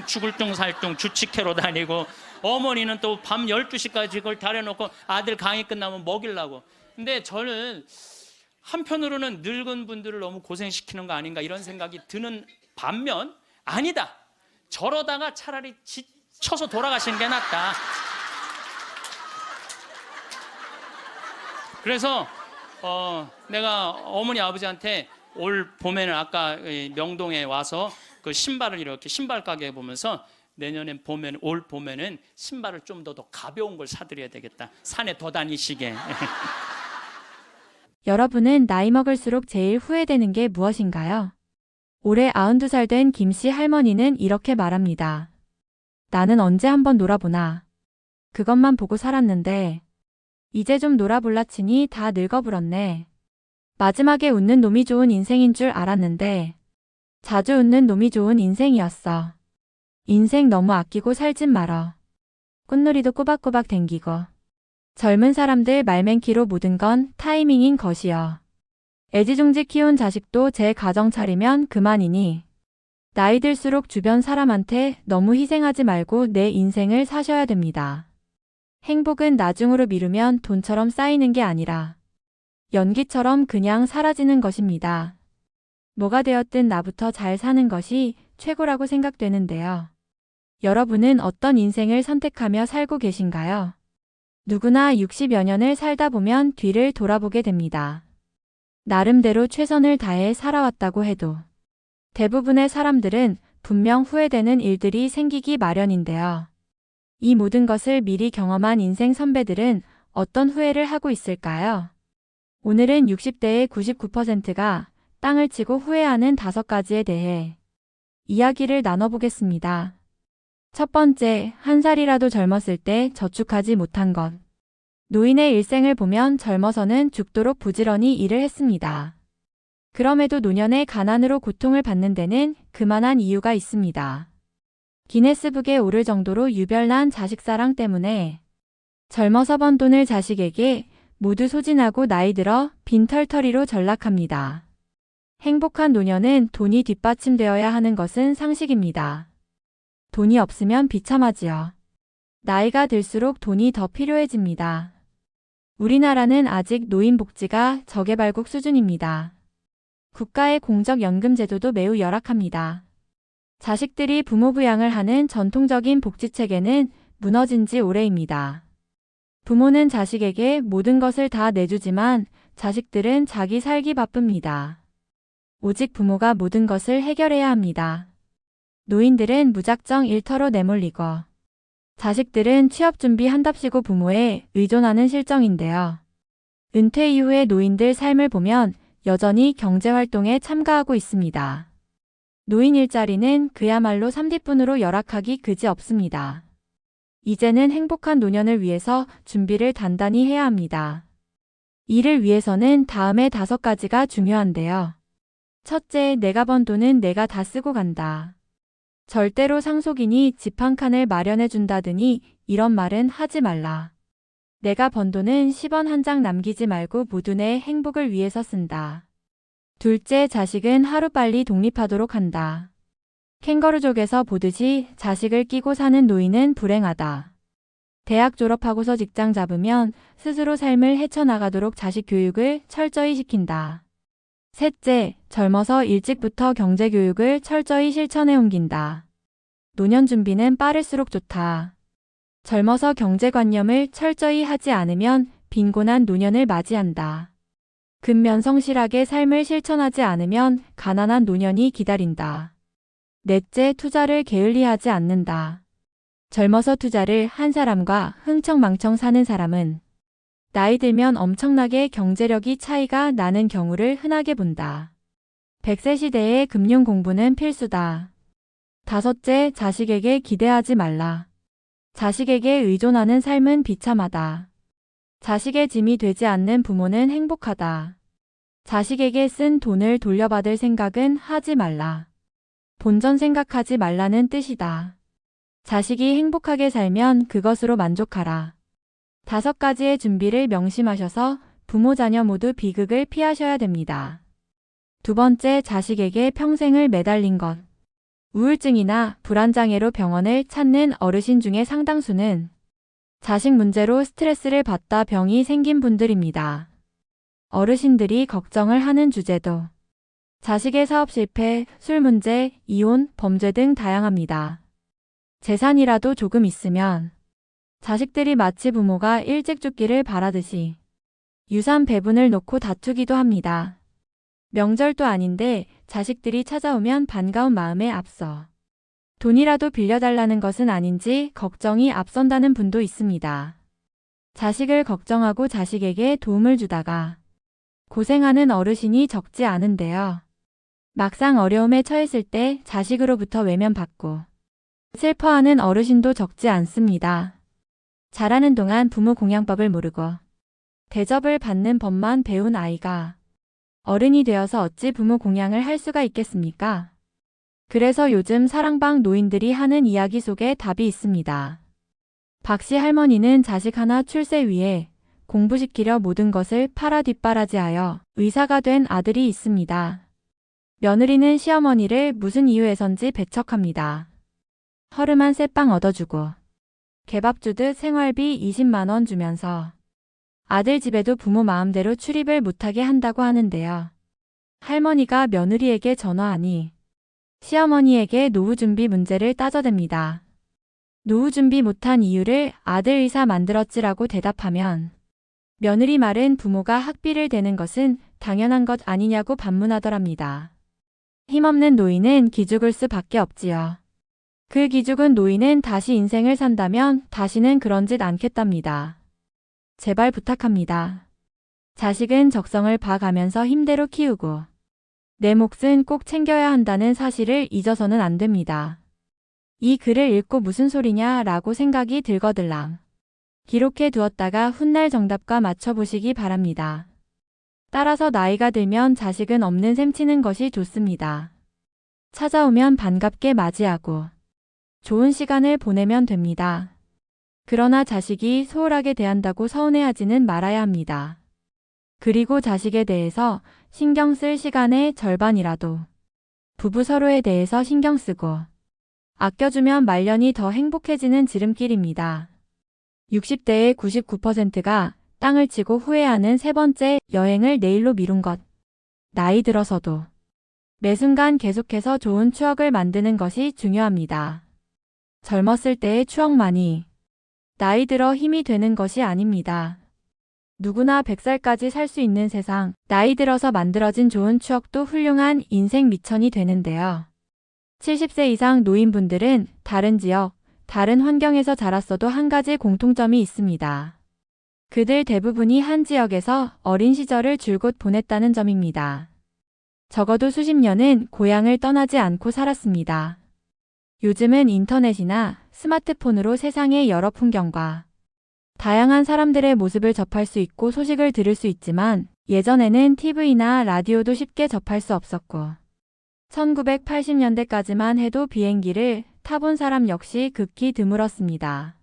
죽을 둥살둥 주치캐로 다니고 어머니는 또 밤 12시까지 그걸 다려놓고 아들 강의 끝나면 먹이려고. 근데 저는 한편으로는 늙은 분들을 너무 고생시키는 거 아닌가 이런 생각이 드는 반면 아니다. 저러다가 차라리 지쳐서 돌아가시는 게 낫다. 그래서 내가 어머니 아버지한테 올 봄에는 아까 명동에 와서 그 신발을 이렇게 신발 가게 보면서 내년엔 올 봄에는 신발을 좀 더 가벼운 걸 사드려야 되겠다. 산에 더 다니시게. 여러분은 나이 먹을수록 제일 후회되는 게 무엇인가요? 올해 92살 된 김씨 할머니는 이렇게 말합니다. 나는 언제 한번 놀아보나. 그것만 보고 살았는데 이제 좀 놀아볼라 치니 다 늙어불었네. 마지막에 웃는 놈이 좋은 인생인 줄 알았는데 자주 웃는 놈이 좋은 인생이었어. 인생 너무 아끼고 살진 말어. 꽃놀이도 꼬박꼬박 댕기고. 젊은 사람들 말맹키로 모든 건 타이밍인 것이여. 애지중지 키운 자식도 제 가정 차리면 그만이니 나이 들수록 주변 사람한테 너무 희생하지 말고 내 인생을 사셔야 됩니다. 행복은 나중으로 미루면 돈처럼 쌓이는 게 아니라 연기처럼 그냥 사라지는 것입니다. 뭐가 되었든 나부터 잘 사는 것이 최고라고 생각되는데요. 여러분은 어떤 인생을 선택하며 살고 계신가요? 누구나 60여 년을 살다 보면 뒤를 돌아보게 됩니다. 나름대로 최선을 다해 살아왔다고 해도 대부분의 사람들은 분명 후회되는 일들이 생기기 마련인데요. 이 모든 것을 미리 경험한 인생 선배들은 어떤 후회를 하고 있을까요? 오늘은 60대의 99%가 땅을 치고 후회하는 5가지에 대해 이야기를 나눠보겠습니다. 첫 번째, 한 살이라도 젊었을 때 저축하지 못한 것. 노인의 일생을 보면 젊어서는 죽도록 부지런히 일을 했습니다. 그럼에도 노년의 가난으로 고통을 받는 데는 그만한 이유가 있습니다. 기네스북에 오를 정도로 유별난 자식사랑 때문에 젊어서 번 돈을 자식에게 모두 소진하고 나이 들어 빈털터리로 전락합니다. 행복한 노년은 돈이 뒷받침되어야 하는 것은 상식입니다. 돈이 없으면 비참하지요. 나이가 들수록 돈이 더 필요해집니다. 우리나라는 아직 노인복지가 저개발국 수준입니다. 국가의 공적연금 제도도 매우 열악합니다. 자식들이 부모 부양을 하는 전통적인 복지체계는 무너진 지 오래입니다. 부모는 자식에게 모든 것을 다 내주지만 자식들은 자기 살기 바쁩니다. 오직 부모가 모든 것을 해결해야 합니다. 노인들은 무작정 일터로 내몰리고 자식들은 취업 준비한답시고 부모에 의존하는 실정인데요. 은퇴 이후의 노인들 삶을 보면 여전히 경제활동에 참가하고 있습니다. 노인 일자리는 그야말로 3D분으로 열악하기 그지없습니다. 이제는 행복한 노년을 위해서 준비를 단단히 해야 합니다. 이를 위해서는 다음의 5가지가 중요한데요. 첫째, 내가 번 돈은 내가 다 쓰고 간다. 절대로 상속인이 집 한 칸을 마련해 준다더니 이런 말은 하지 말라. 내가 번 돈은 10원 한 장 남기지 말고 모두 내 행복을 위해서 쓴다. 둘째, 자식은 하루빨리 독립하도록 한다. 캥거루족에서 보듯이 자식을 끼고 사는 노인은 불행하다. 대학 졸업하고서 직장 잡으면 스스로 삶을 헤쳐나가도록 자식 교육을 철저히 시킨다. 셋째, 젊어서 일찍부터 경제교육을 철저히 실천해 옮긴다. 노년 준비는 빠를수록 좋다. 젊어서 경제관념을 철저히 하지 않으면 빈곤한 노년을 맞이한다. 근면성실하게 삶을 실천하지 않으면 가난한 노년이 기다린다. 넷째, 투자를 게을리하지 않는다. 젊어서 투자를 한 사람과 흥청망청 사는 사람은 나이 들면 엄청나게 경제력이 차이가 나는 경우를 흔하게 본다. 100세 시대의 금융 공부는 필수다. 다섯째, 자식에게 기대하지 말라. 자식에게 의존하는 삶은 비참하다. 자식의 짐이 되지 않는 부모는 행복하다. 자식에게 쓴 돈을 돌려받을 생각은 하지 말라. 본전 생각하지 말라는 뜻이다. 자식이 행복하게 살면 그것으로 만족하라. 5가지의 준비를 명심하셔서 부모 자녀 모두 비극을 피하셔야 됩니다. 두 번째, 자식에게 평생을 매달린 것. 우울증이나 불안장애로 병원을 찾는 어르신 중에 상당수는 자식 문제로 스트레스를 받다 병이 생긴 분들입니다. 어르신들이 걱정을 하는 주제도 자식의 사업 실패, 술 문제, 이혼, 범죄 등 다양합니다. 재산이라도 조금 있으면 자식들이 마치 부모가 일찍 죽기를 바라듯이 유산 배분을 놓고 다투기도 합니다. 명절도 아닌데 자식들이 찾아오면 반가운 마음에 앞서 돈이라도 빌려달라는 것은 아닌지 걱정이 앞선다는 분도 있습니다. 자식을 걱정하고 자식에게 도움을 주다가 고생하는 어르신이 적지 않은데요. 막상 어려움에 처했을 때 자식으로부터 외면받고 슬퍼하는 어르신도 적지 않습니다. 자라는 동안 부모 공양법을 모르고 대접을 받는 법만 배운 아이가 어른이 되어서 어찌 부모 공양을 할 수가 있겠습니까? 그래서 요즘 사랑방 노인들이 하는 이야기 속에 답이 있습니다. 박씨 할머니는 자식 하나 출세 위해 공부시키려 모든 것을 팔아 뒷바라지하여 의사가 된 아들이 있습니다. 며느리는 시어머니를 무슨 이유에선지 배척합니다. 허름한 쇠빵 얻어주고 개밥 주듯 생활비 20만 원 주면서 아들 집에도 부모 마음대로 출입을 못하게 한다고 하는데요. 할머니가 며느리에게 전화하니 시어머니에게 노후 준비 문제를 따져댑니다. 노후 준비 못한 이유를 아들 의사 만들었지라고 대답하면 며느리 말은 부모가 학비를 대는 것은 당연한 것 아니냐고 반문하더랍니다. 힘없는 노인은 기죽을 수밖에 없지요. 그 기죽은 노인은 다시 인생을 산다면 다시는 그런 짓 않겠답니다. 제발 부탁합니다. 자식은 적성을 봐가면서 힘대로 키우고 내 몫은 꼭 챙겨야 한다는 사실을 잊어서는 안 됩니다. 이 글을 읽고 무슨 소리냐 라고 생각이 들거들랑 기록해 두었다가 훗날 정답과 맞춰보시기 바랍니다. 따라서 나이가 들면 자식은 없는 셈 치는 것이 좋습니다. 찾아오면 반갑게 맞이하고 좋은 시간을 보내면 됩니다. 그러나 자식이 소홀하게 대한다고 서운해하지는 말아야 합니다. 그리고 자식에 대해서 신경 쓸 시간의 절반이라도 부부 서로에 대해서 신경 쓰고 아껴주면 말년이 더 행복해지는 지름길입니다. 60대의 99%가 땅을 치고 후회하는 세 번째, 여행을 내일로 미룬 것. 나이 들어서도 매 순간 계속해서 좋은 추억을 만드는 것이 중요합니다. 젊었을 때의 추억만이 나이 들어 힘이 되는 것이 아닙니다. 누구나 100살까지 살 수 있는 세상, 나이 들어서 만들어진 좋은 추억도 훌륭한 인생 미천이 되는데요. 70세 이상 노인분들은 다른 지역, 다른 환경에서 자랐어도 한 가지 공통점이 있습니다. 그들 대부분이 한 지역에서 어린 시절을 줄곧 보냈다는 점입니다. 적어도 수십 년은 고향을 떠나지 않고 살았습니다. 요즘은 인터넷이나 스마트폰으로 세상의 여러 풍경과 다양한 사람들의 모습을 접할 수 있고 소식을 들을 수 있지만 예전에는 TV나 라디오도 쉽게 접할 수 없었고 1980년대까지만 해도 비행기를 타본 사람 역시 극히 드물었습니다.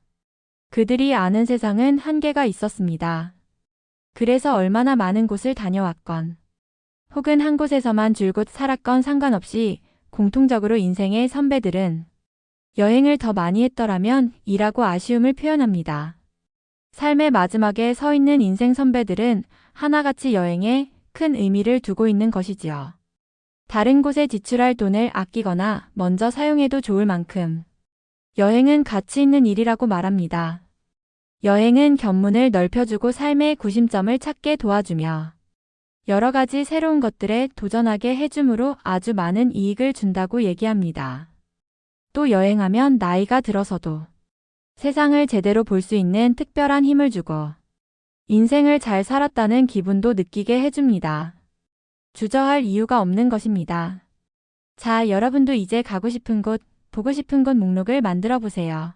그들이 아는 세상은 한계가 있었습니다. 그래서 얼마나 많은 곳을 다녀왔건 혹은 한 곳에서만 줄곧 살았건 상관없이 공통적으로 인생의 선배들은 여행을 더 많이 했더라면 이라고 아쉬움을 표현합니다. 삶의 마지막에 서 있는 인생 선배들은 하나같이 여행에 큰 의미를 두고 있는 것이지요. 다른 곳에 지출할 돈을 아끼거나 먼저 사용해도 좋을 만큼 여행은 가치 있는 일이라고 말합니다. 여행은 견문을 넓혀주고 삶의 구심점을 찾게 도와주며 여러 가지 새로운 것들에 도전하게 해주므로 아주 많은 이익을 준다고 얘기합니다. 또 여행하면 나이가 들어서도 세상을 제대로 볼 수 있는 특별한 힘을 주고 인생을 잘 살았다는 기분도 느끼게 해줍니다. 주저할 이유가 없는 것입니다. 자, 여러분도 이제 가고 싶은 곳, 보고 싶은 곳 목록을 만들어 보세요.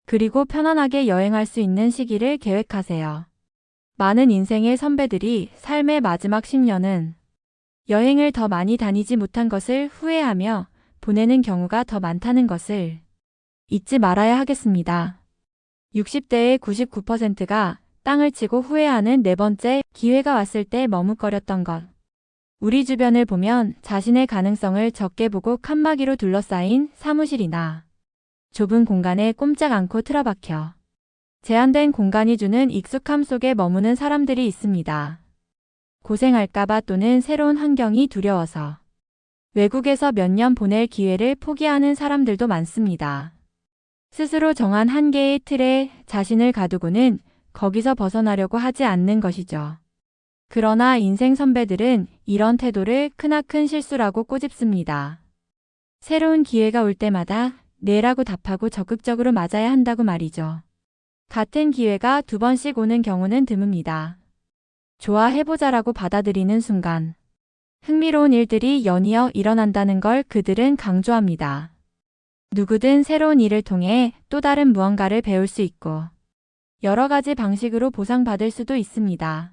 그리고 편안하게 여행할 수 있는 시기를 계획하세요. 많은 인생의 선배들이 삶의 마지막 10년은 여행을 더 많이 다니지 못한 것을 후회하며 보내는 경우가 더 많다는 것을 잊지 말아야 하겠습니다. 60대의 99%가 땅을 치고 후회하는 네 번째, 기회가 왔을 때 머뭇거렸던 것. 우리 주변을 보면 자신의 가능성을 적게 보고 칸막이로 둘러싸인 사무실이나 좁은 공간에 꼼짝 않고 틀어박혀 제한된 공간이 주는 익숙함 속에 머무는 사람들이 있습니다. 고생할까봐 또는 새로운 환경이 두려워서 외국에서 몇 년 보낼 기회를 포기하는 사람들도 많습니다. 스스로 정한 한계의 틀에 자신을 가두고는 거기서 벗어나려고 하지 않는 것이죠. 그러나 인생 선배들은 이런 태도를 크나큰 실수라고 꼬집습니다. 새로운 기회가 올 때마다 네라고 답하고 적극적으로 맞아야 한다고 말이죠. 같은 기회가 두 번씩 오는 경우는 드뭅니다. 좋아해보자라고 받아들이는 순간 흥미로운 일들이 연이어 일어난다는 걸 그들은 강조합니다. 누구든 새로운 일을 통해 또 다른 무언가를 배울 수 있고 여러 가지 방식으로 보상받을 수도 있습니다.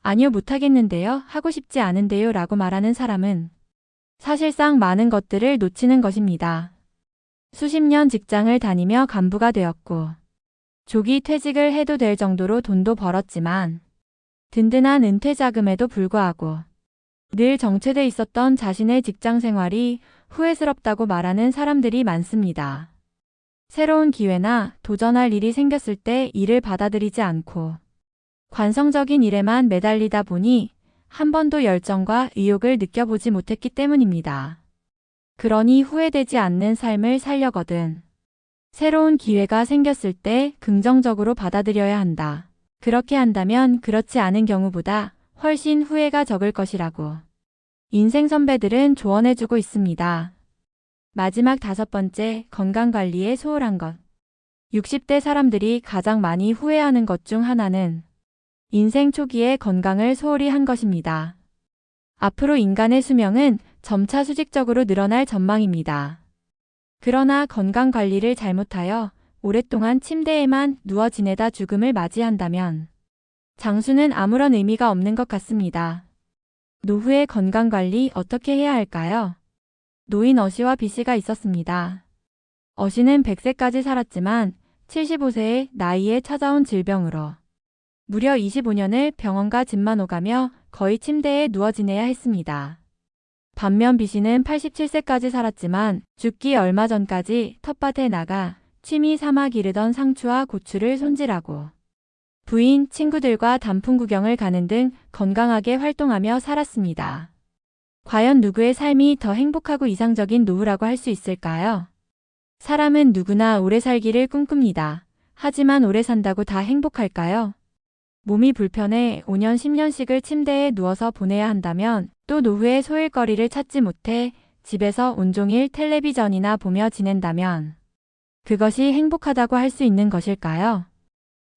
아니요, 못하겠는데요, 하고 싶지 않은데요 라고 말하는 사람은 사실상 많은 것들을 놓치는 것입니다. 수십 년 직장을 다니며 간부가 되었고 조기 퇴직을 해도 될 정도로 돈도 벌었지만 든든한 은퇴 자금에도 불구하고 늘 정체돼 있었던 자신의 직장 생활이 후회스럽다고 말하는 사람들이 많습니다. 새로운 기회나 도전할 일이 생겼을 때 이를 받아들이지 않고 관성적인 일에만 매달리다 보니 한 번도 열정과 의욕을 느껴보지 못했기 때문입니다. 그러니 후회되지 않는 삶을 살려거든 새로운 기회가 생겼을 때 긍정적으로 받아들여야 한다. 그렇게 한다면 그렇지 않은 경우보다 훨씬 후회가 적을 것이라고 인생 선배들은 조언해주고 있습니다. 마지막 다섯 번째, 건강관리에 소홀한 것. 60대 사람들이 가장 많이 후회하는 것 중 하나는 인생 초기에 건강을 소홀히 한 것입니다. 앞으로 인간의 수명은 점차 수직적으로 늘어날 전망입니다. 그러나 건강 관리를 잘못하여 오랫동안 침대에만 누워 지내다 죽음을 맞이한다면 장수는 아무런 의미가 없는 것 같습니다. 노후의 건강 관리 어떻게 해야 할까요? 노인 어시와 B씨가 있었습니다. 어시는 100세까지 살았지만 75세의 나이에 찾아온 질병으로 무려 25년을 병원과 집만 오가며 거의 침대에 누워 지내야 했습니다. 반면 B씨는 87세까지 살았지만 죽기 얼마 전까지 텃밭에 나가 취미 삼아 기르던 상추와 고추를 손질하고 부인, 친구들과 단풍 구경을 가는 등 건강하게 활동하며 살았습니다. 과연 누구의 삶이 더 행복하고 이상적인 노후라고 할 수 있을까요? 사람은 누구나 오래 살기를 꿈꿉니다. 하지만 오래 산다고 다 행복할까요? 몸이 불편해 5년, 10년씩을 침대에 누워서 보내야 한다면 또 노후에 소일거리를 찾지 못해 집에서 온종일 텔레비전이나 보며 지낸다면 그것이 행복하다고 할 수 있는 것일까요?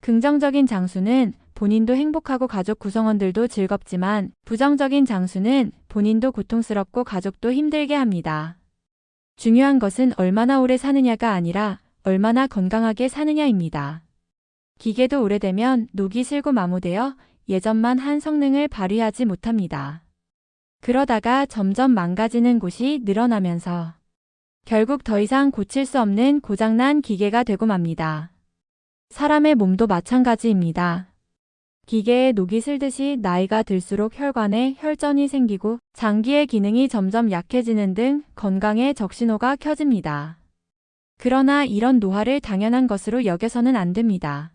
긍정적인 장수는 본인도 행복하고 가족 구성원들도 즐겁지만 부정적인 장수는 본인도 고통스럽고 가족도 힘들게 합니다. 중요한 것은 얼마나 오래 사느냐가 아니라 얼마나 건강하게 사느냐입니다. 기계도 오래되면 녹이 슬고 마모되어 예전만 한 성능을 발휘하지 못합니다. 그러다가 점점 망가지는 곳이 늘어나면서 결국 더 이상 고칠 수 없는 고장난 기계가 되고 맙니다. 사람의 몸도 마찬가지입니다. 기계에 녹이 슬듯이 나이가 들수록 혈관에 혈전이 생기고 장기의 기능이 점점 약해지는 등 건강에 적신호가 켜집니다. 그러나 이런 노화를 당연한 것으로 여겨서는 안 됩니다.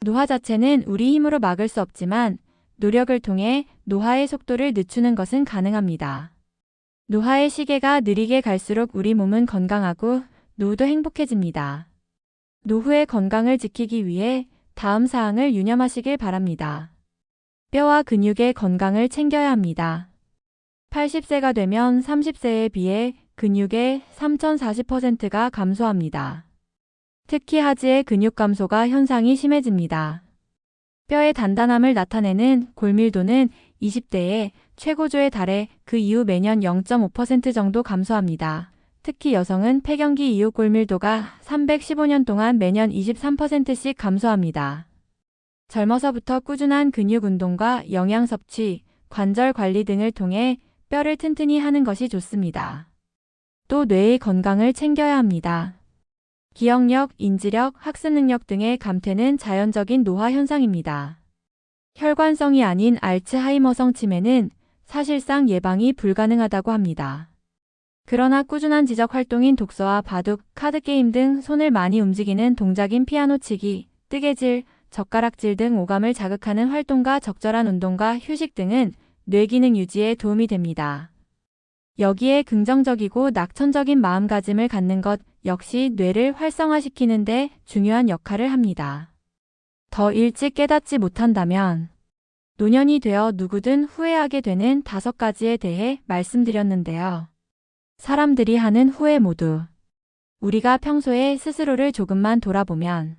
노화 자체는 우리 힘으로 막을 수 없지만 노력을 통해 노화의 속도를 늦추는 것은 가능합니다. 노화의 시계가 느리게 갈수록 우리 몸은 건강하고 노후도 행복해집니다. 노후의 건강을 지키기 위해 다음 사항을 유념하시길 바랍니다. 뼈와 근육의 건강을 챙겨야 합니다. 80세가 되면 30세에 비해 근육의 3040%가 감소합니다. 특히 하지의 근육 감소가 현상이 심해집니다. 뼈의 단단함을 나타내는 골밀도는 20대에 최고조에 달해 그 이후 매년 0.5% 정도 감소합니다. 특히 여성은 폐경기 이후 골밀도가 315년 동안 매년 23%씩 감소합니다. 젊어서부터 꾸준한 근육 운동과 영양 섭취, 관절 관리 등을 통해 뼈를 튼튼히 하는 것이 좋습니다. 또 뇌의 건강을 챙겨야 합니다. 기억력, 인지력, 학습 능력 등의 감퇴는 자연적인 노화 현상입니다. 혈관성이 아닌 알츠하이머성 치매는 사실상 예방이 불가능하다고 합니다. 그러나 꾸준한 지적 활동인 독서와 바둑, 카드게임 등 손을 많이 움직이는 동작인 피아노 치기, 뜨개질, 젓가락질 등 오감을 자극하는 활동과 적절한 운동과 휴식 등은 뇌기능 유지에 도움이 됩니다. 여기에 긍정적이고 낙천적인 마음가짐을 갖는 것 역시 뇌를 활성화시키는 데 중요한 역할을 합니다. 더 일찍 깨닫지 못한다면 노년이 되어 누구든 후회하게 되는 5가지에 대해 말씀드렸는데요. 사람들이 하는 후회 모두 우리가 평소에 스스로를 조금만 돌아보면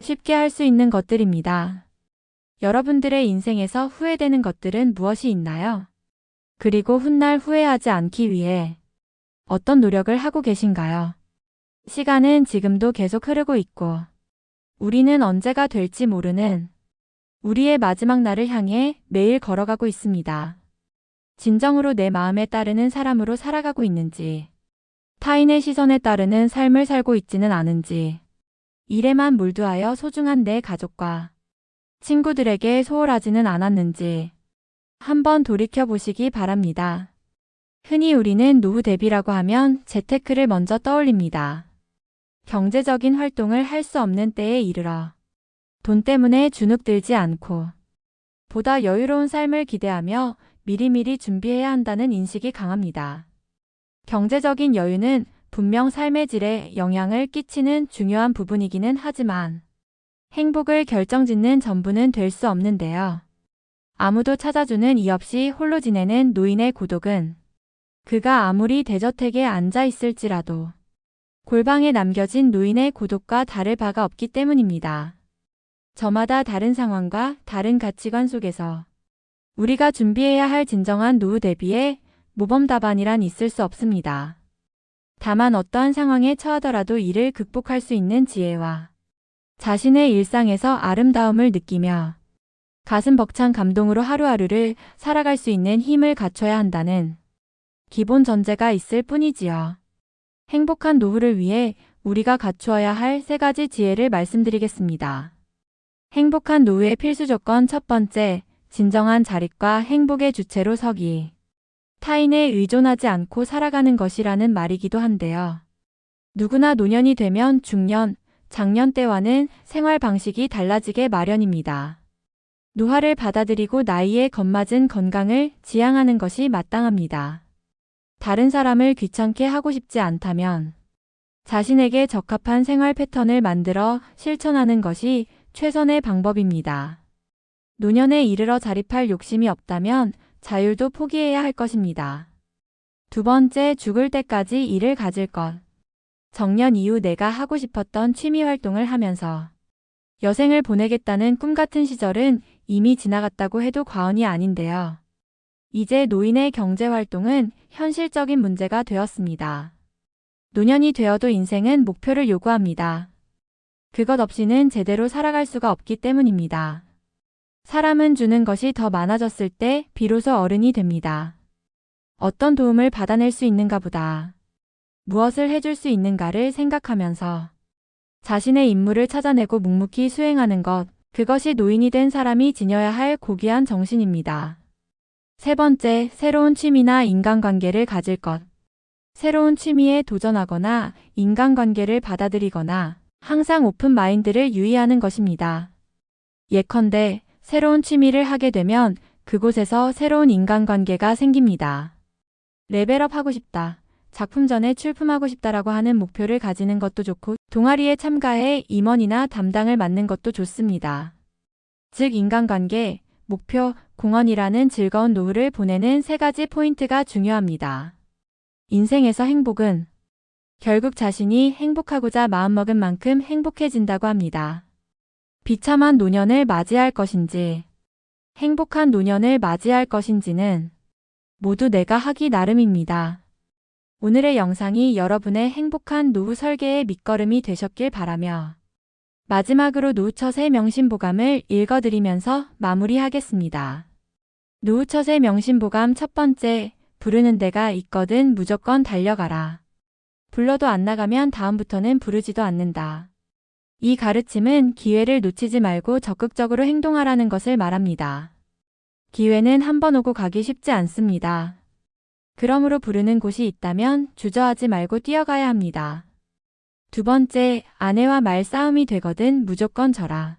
쉽게 할 수 있는 것들입니다. 여러분들의 인생에서 후회되는 것들은 무엇이 있나요? 그리고 훗날 후회하지 않기 위해 어떤 노력을 하고 계신가요? 시간은 지금도 계속 흐르고 있고 우리는 언제가 될지 모르는 우리의 마지막 날을 향해 매일 걸어가고 있습니다. 진정으로 내 마음에 따르는 사람으로 살아가고 있는지, 타인의 시선에 따르는 삶을 살고 있지는 않은지, 일에만 몰두하여 소중한 내 가족과 친구들에게 소홀하지는 않았는지 한번 돌이켜보시기 바랍니다. 흔히 우리는 노후 대비라고 하면 재테크를 먼저 떠올립니다. 경제적인 활동을 할 수 없는 때에 이르러 돈 때문에 주눅들지 않고 보다 여유로운 삶을 기대하며 미리미리 준비해야 한다는 인식이 강합니다. 경제적인 여유는 분명 삶의 질에 영향을 끼치는 중요한 부분이기는 하지만 행복을 결정짓는 전부는 될 수 없는데요. 아무도 찾아주는 이 없이 홀로 지내는 노인의 고독은 그가 아무리 대저택에 앉아 있을지라도 골방에 남겨진 노인의 고독과 다를 바가 없기 때문입니다. 저마다 다른 상황과 다른 가치관 속에서 우리가 준비해야 할 진정한 노후 대비에 모범 답안이란 있을 수 없습니다. 다만 어떠한 상황에 처하더라도 이를 극복할 수 있는 지혜와 자신의 일상에서 아름다움을 느끼며 가슴 벅찬 감동으로 하루하루를 살아갈 수 있는 힘을 갖춰야 한다는 기본 전제가 있을 뿐이지요. 행복한 노후를 위해 우리가 갖추어야 할 3가지 지혜를 말씀드리겠습니다. 행복한 노후의 필수 조건 첫 번째, 진정한 자립과 행복의 주체로 서기. 타인에 의존하지 않고 살아가는 것이라는 말이기도 한데요. 누구나 노년이 되면 중년, 장년 때와는 생활 방식이 달라지게 마련입니다. 노화를 받아들이고 나이에 걸맞은 건강을 지향하는 것이 마땅합니다. 다른 사람을 귀찮게 하고 싶지 않다면 자신에게 적합한 생활 패턴을 만들어 실천하는 것이 최선의 방법입니다. 노년에 이르러 자립할 욕심이 없다면 자율도 포기해야 할 것입니다. 두 번째, 죽을 때까지 일을 가질 것. 정년 이후 내가 하고 싶었던 취미 활동을 하면서 여생을 보내겠다는 꿈 같은 시절은 이미 지나갔다고 해도 과언이 아닌데요. 이제 노인의 경제 활동은 현실적인 문제가 되었습니다. 노년이 되어도 인생은 목표를 요구합니다. 그것 없이는 제대로 살아갈 수가 없기 때문입니다. 사람은 주는 것이 더 많아졌을 때 비로소 어른이 됩니다. 어떤 도움을 받아낼 수 있는가 보다. 무엇을 해줄 수 있는가를 생각하면서 자신의 임무를 찾아내고 묵묵히 수행하는 것, 그것이 노인이 된 사람이 지녀야 할 고귀한 정신입니다. 세 번째, 새로운 취미나 인간관계를 가질 것. 새로운 취미에 도전하거나 인간관계를 받아들이거나 항상 오픈 마인드를 유의하는 것입니다. 예컨대 새로운 취미를 하게 되면 그곳에서 새로운 인간관계가 생깁니다. 레벨업 하고 싶다. 작품 전에 출품하고 싶다라고 하는 목표를 가지는 것도 좋고 동아리에 참가해 임원이나 담당을 맡는 것도 좋습니다. 즉 인간관계, 목표, 공헌이라는 즐거운 노후를 보내는 3가지 포인트가 중요합니다. 인생에서 행복은 결국 자신이 행복하고자 마음먹은 만큼 행복해진다고 합니다. 비참한 노년을 맞이할 것인지 행복한 노년을 맞이할 것인지는 모두 내가 하기 나름입니다. 오늘의 영상이 여러분의 행복한 노후 설계의 밑거름이 되셨길 바라며 마지막으로 노후처세 명심보감을 읽어드리면서 마무리하겠습니다. 노후처세 명심보감 첫 번째, 부르는 데가 있거든 무조건 달려가라. 불러도 안 나가면 다음부터는 부르지도 않는다. 이 가르침은 기회를 놓치지 말고 적극적으로 행동하라는 것을 말합니다. 기회는 한 번 오고 가기 쉽지 않습니다. 그러므로 부르는 곳이 있다면 주저하지 말고 뛰어가야 합니다. 두 번째, 아내와 말싸움이 되거든 무조건 져라.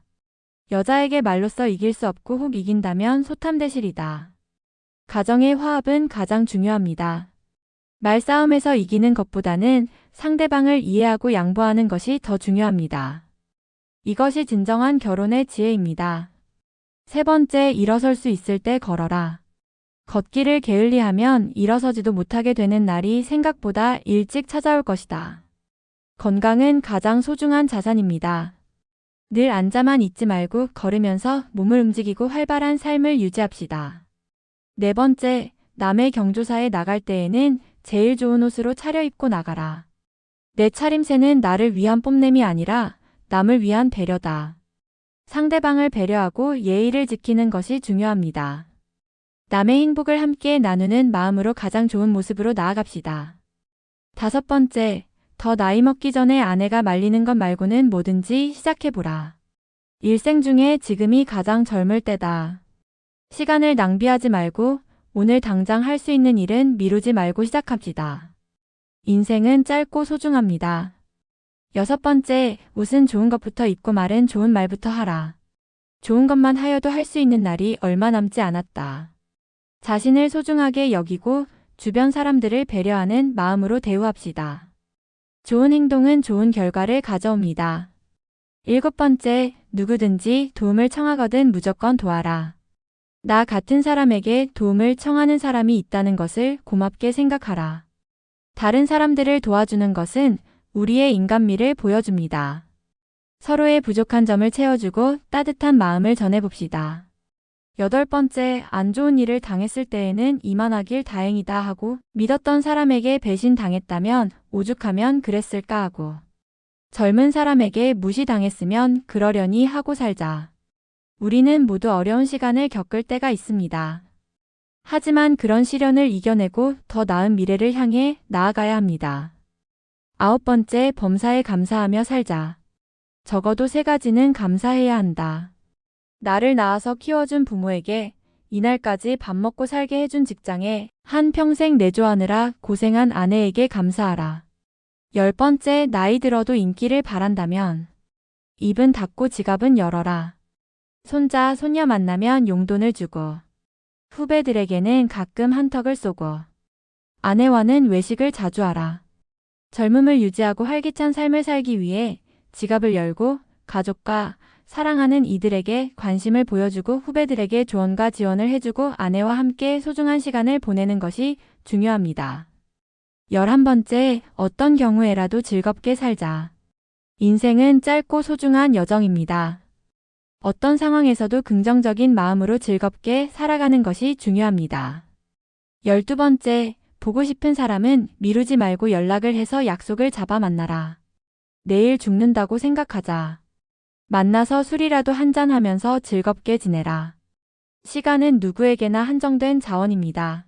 여자에게 말로써 이길 수 없고 혹 이긴다면 소탐대실이다. 가정의 화합은 가장 중요합니다. 말싸움에서 이기는 것보다는 상대방을 이해하고 양보하는 것이 더 중요합니다. 이것이 진정한 결혼의 지혜입니다. 세 번째, 일어설 수 있을 때 걸어라. 걷기를 게을리하면 일어서지도 못하게 되는 날이 생각보다 일찍 찾아올 것이다. 건강은 가장 소중한 자산입니다. 늘 앉아만 있지 말고 걸으면서 몸을 움직이고 활발한 삶을 유지합시다. 네 번째, 남의 경조사에 나갈 때에는 제일 좋은 옷으로 차려입고 나가라. 내 차림새는 나를 위한 뽐냄이 아니라 남을 위한 배려다. 상대방을 배려하고 예의를 지키는 것이 중요합니다. 남의 행복을 함께 나누는 마음으로 가장 좋은 모습으로 나아갑시다. 다섯 번째, 더 나이 먹기 전에 아내가 말리는 것 말고는 뭐든지 시작해보라. 일생 중에 지금이 가장 젊을 때다. 시간을 낭비하지 말고 오늘 당장 할 수 있는 일은 미루지 말고 시작합시다. 인생은 짧고 소중합니다. 여섯 번째, 옷은 좋은 것부터 입고 말은 좋은 말부터 하라. 좋은 것만 하여도 할 수 있는 날이 얼마 남지 않았다. 자신을 소중하게 여기고 주변 사람들을 배려하는 마음으로 대우합시다. 좋은 행동은 좋은 결과를 가져옵니다. 일곱 번째, 누구든지 도움을 청하거든 무조건 도와라. 나 같은 사람에게 도움을 청하는 사람이 있다는 것을 고맙게 생각하라. 다른 사람들을 도와주는 것은 우리의 인간미를 보여줍니다. 서로의 부족한 점을 채워주고 따뜻한 마음을 전해봅시다. 8번째, 안 좋은 일을 당했을 때에는 이만하길 다행이다 하고 믿었던 사람에게 배신당했다면 오죽하면 그랬을까 하고 젊은 사람에게 무시당했으면 그러려니 하고 살자. 우리는 모두 어려운 시간을 겪을 때가 있습니다. 하지만 그런 시련을 이겨내고 더 나은 미래를 향해 나아가야 합니다. 9번째, 범사에 감사하며 살자. 적어도 3가지는 감사해야 한다. 나를 낳아서 키워준 부모에게, 이날까지 밥 먹고 살게 해준 직장에, 한평생 내조하느라 고생한 아내에게 감사하라. 10번째, 나이 들어도 인기를 바란다면 입은 닫고 지갑은 열어라. 손자, 손녀 만나면 용돈을 주고 후배들에게는 가끔 한턱을 쏘고 아내와는 외식을 자주 하라. 젊음을 유지하고 활기찬 삶을 살기 위해 지갑을 열고 가족과 사랑하는 이들에게 관심을 보여주고 후배들에게 조언과 지원을 해주고 아내와 함께 소중한 시간을 보내는 것이 중요합니다. 11번째, 어떤 경우에라도 즐겁게 살자. 인생은 짧고 소중한 여정입니다. 어떤 상황에서도 긍정적인 마음으로 즐겁게 살아가는 것이 중요합니다. 12번째, 보고 싶은 사람은 미루지 말고 연락을 해서 약속을 잡아 만나라. 내일 죽는다고 생각하자. 만나서 술이라도 한잔하면서 즐겁게 지내라. 시간은 누구에게나 한정된 자원입니다.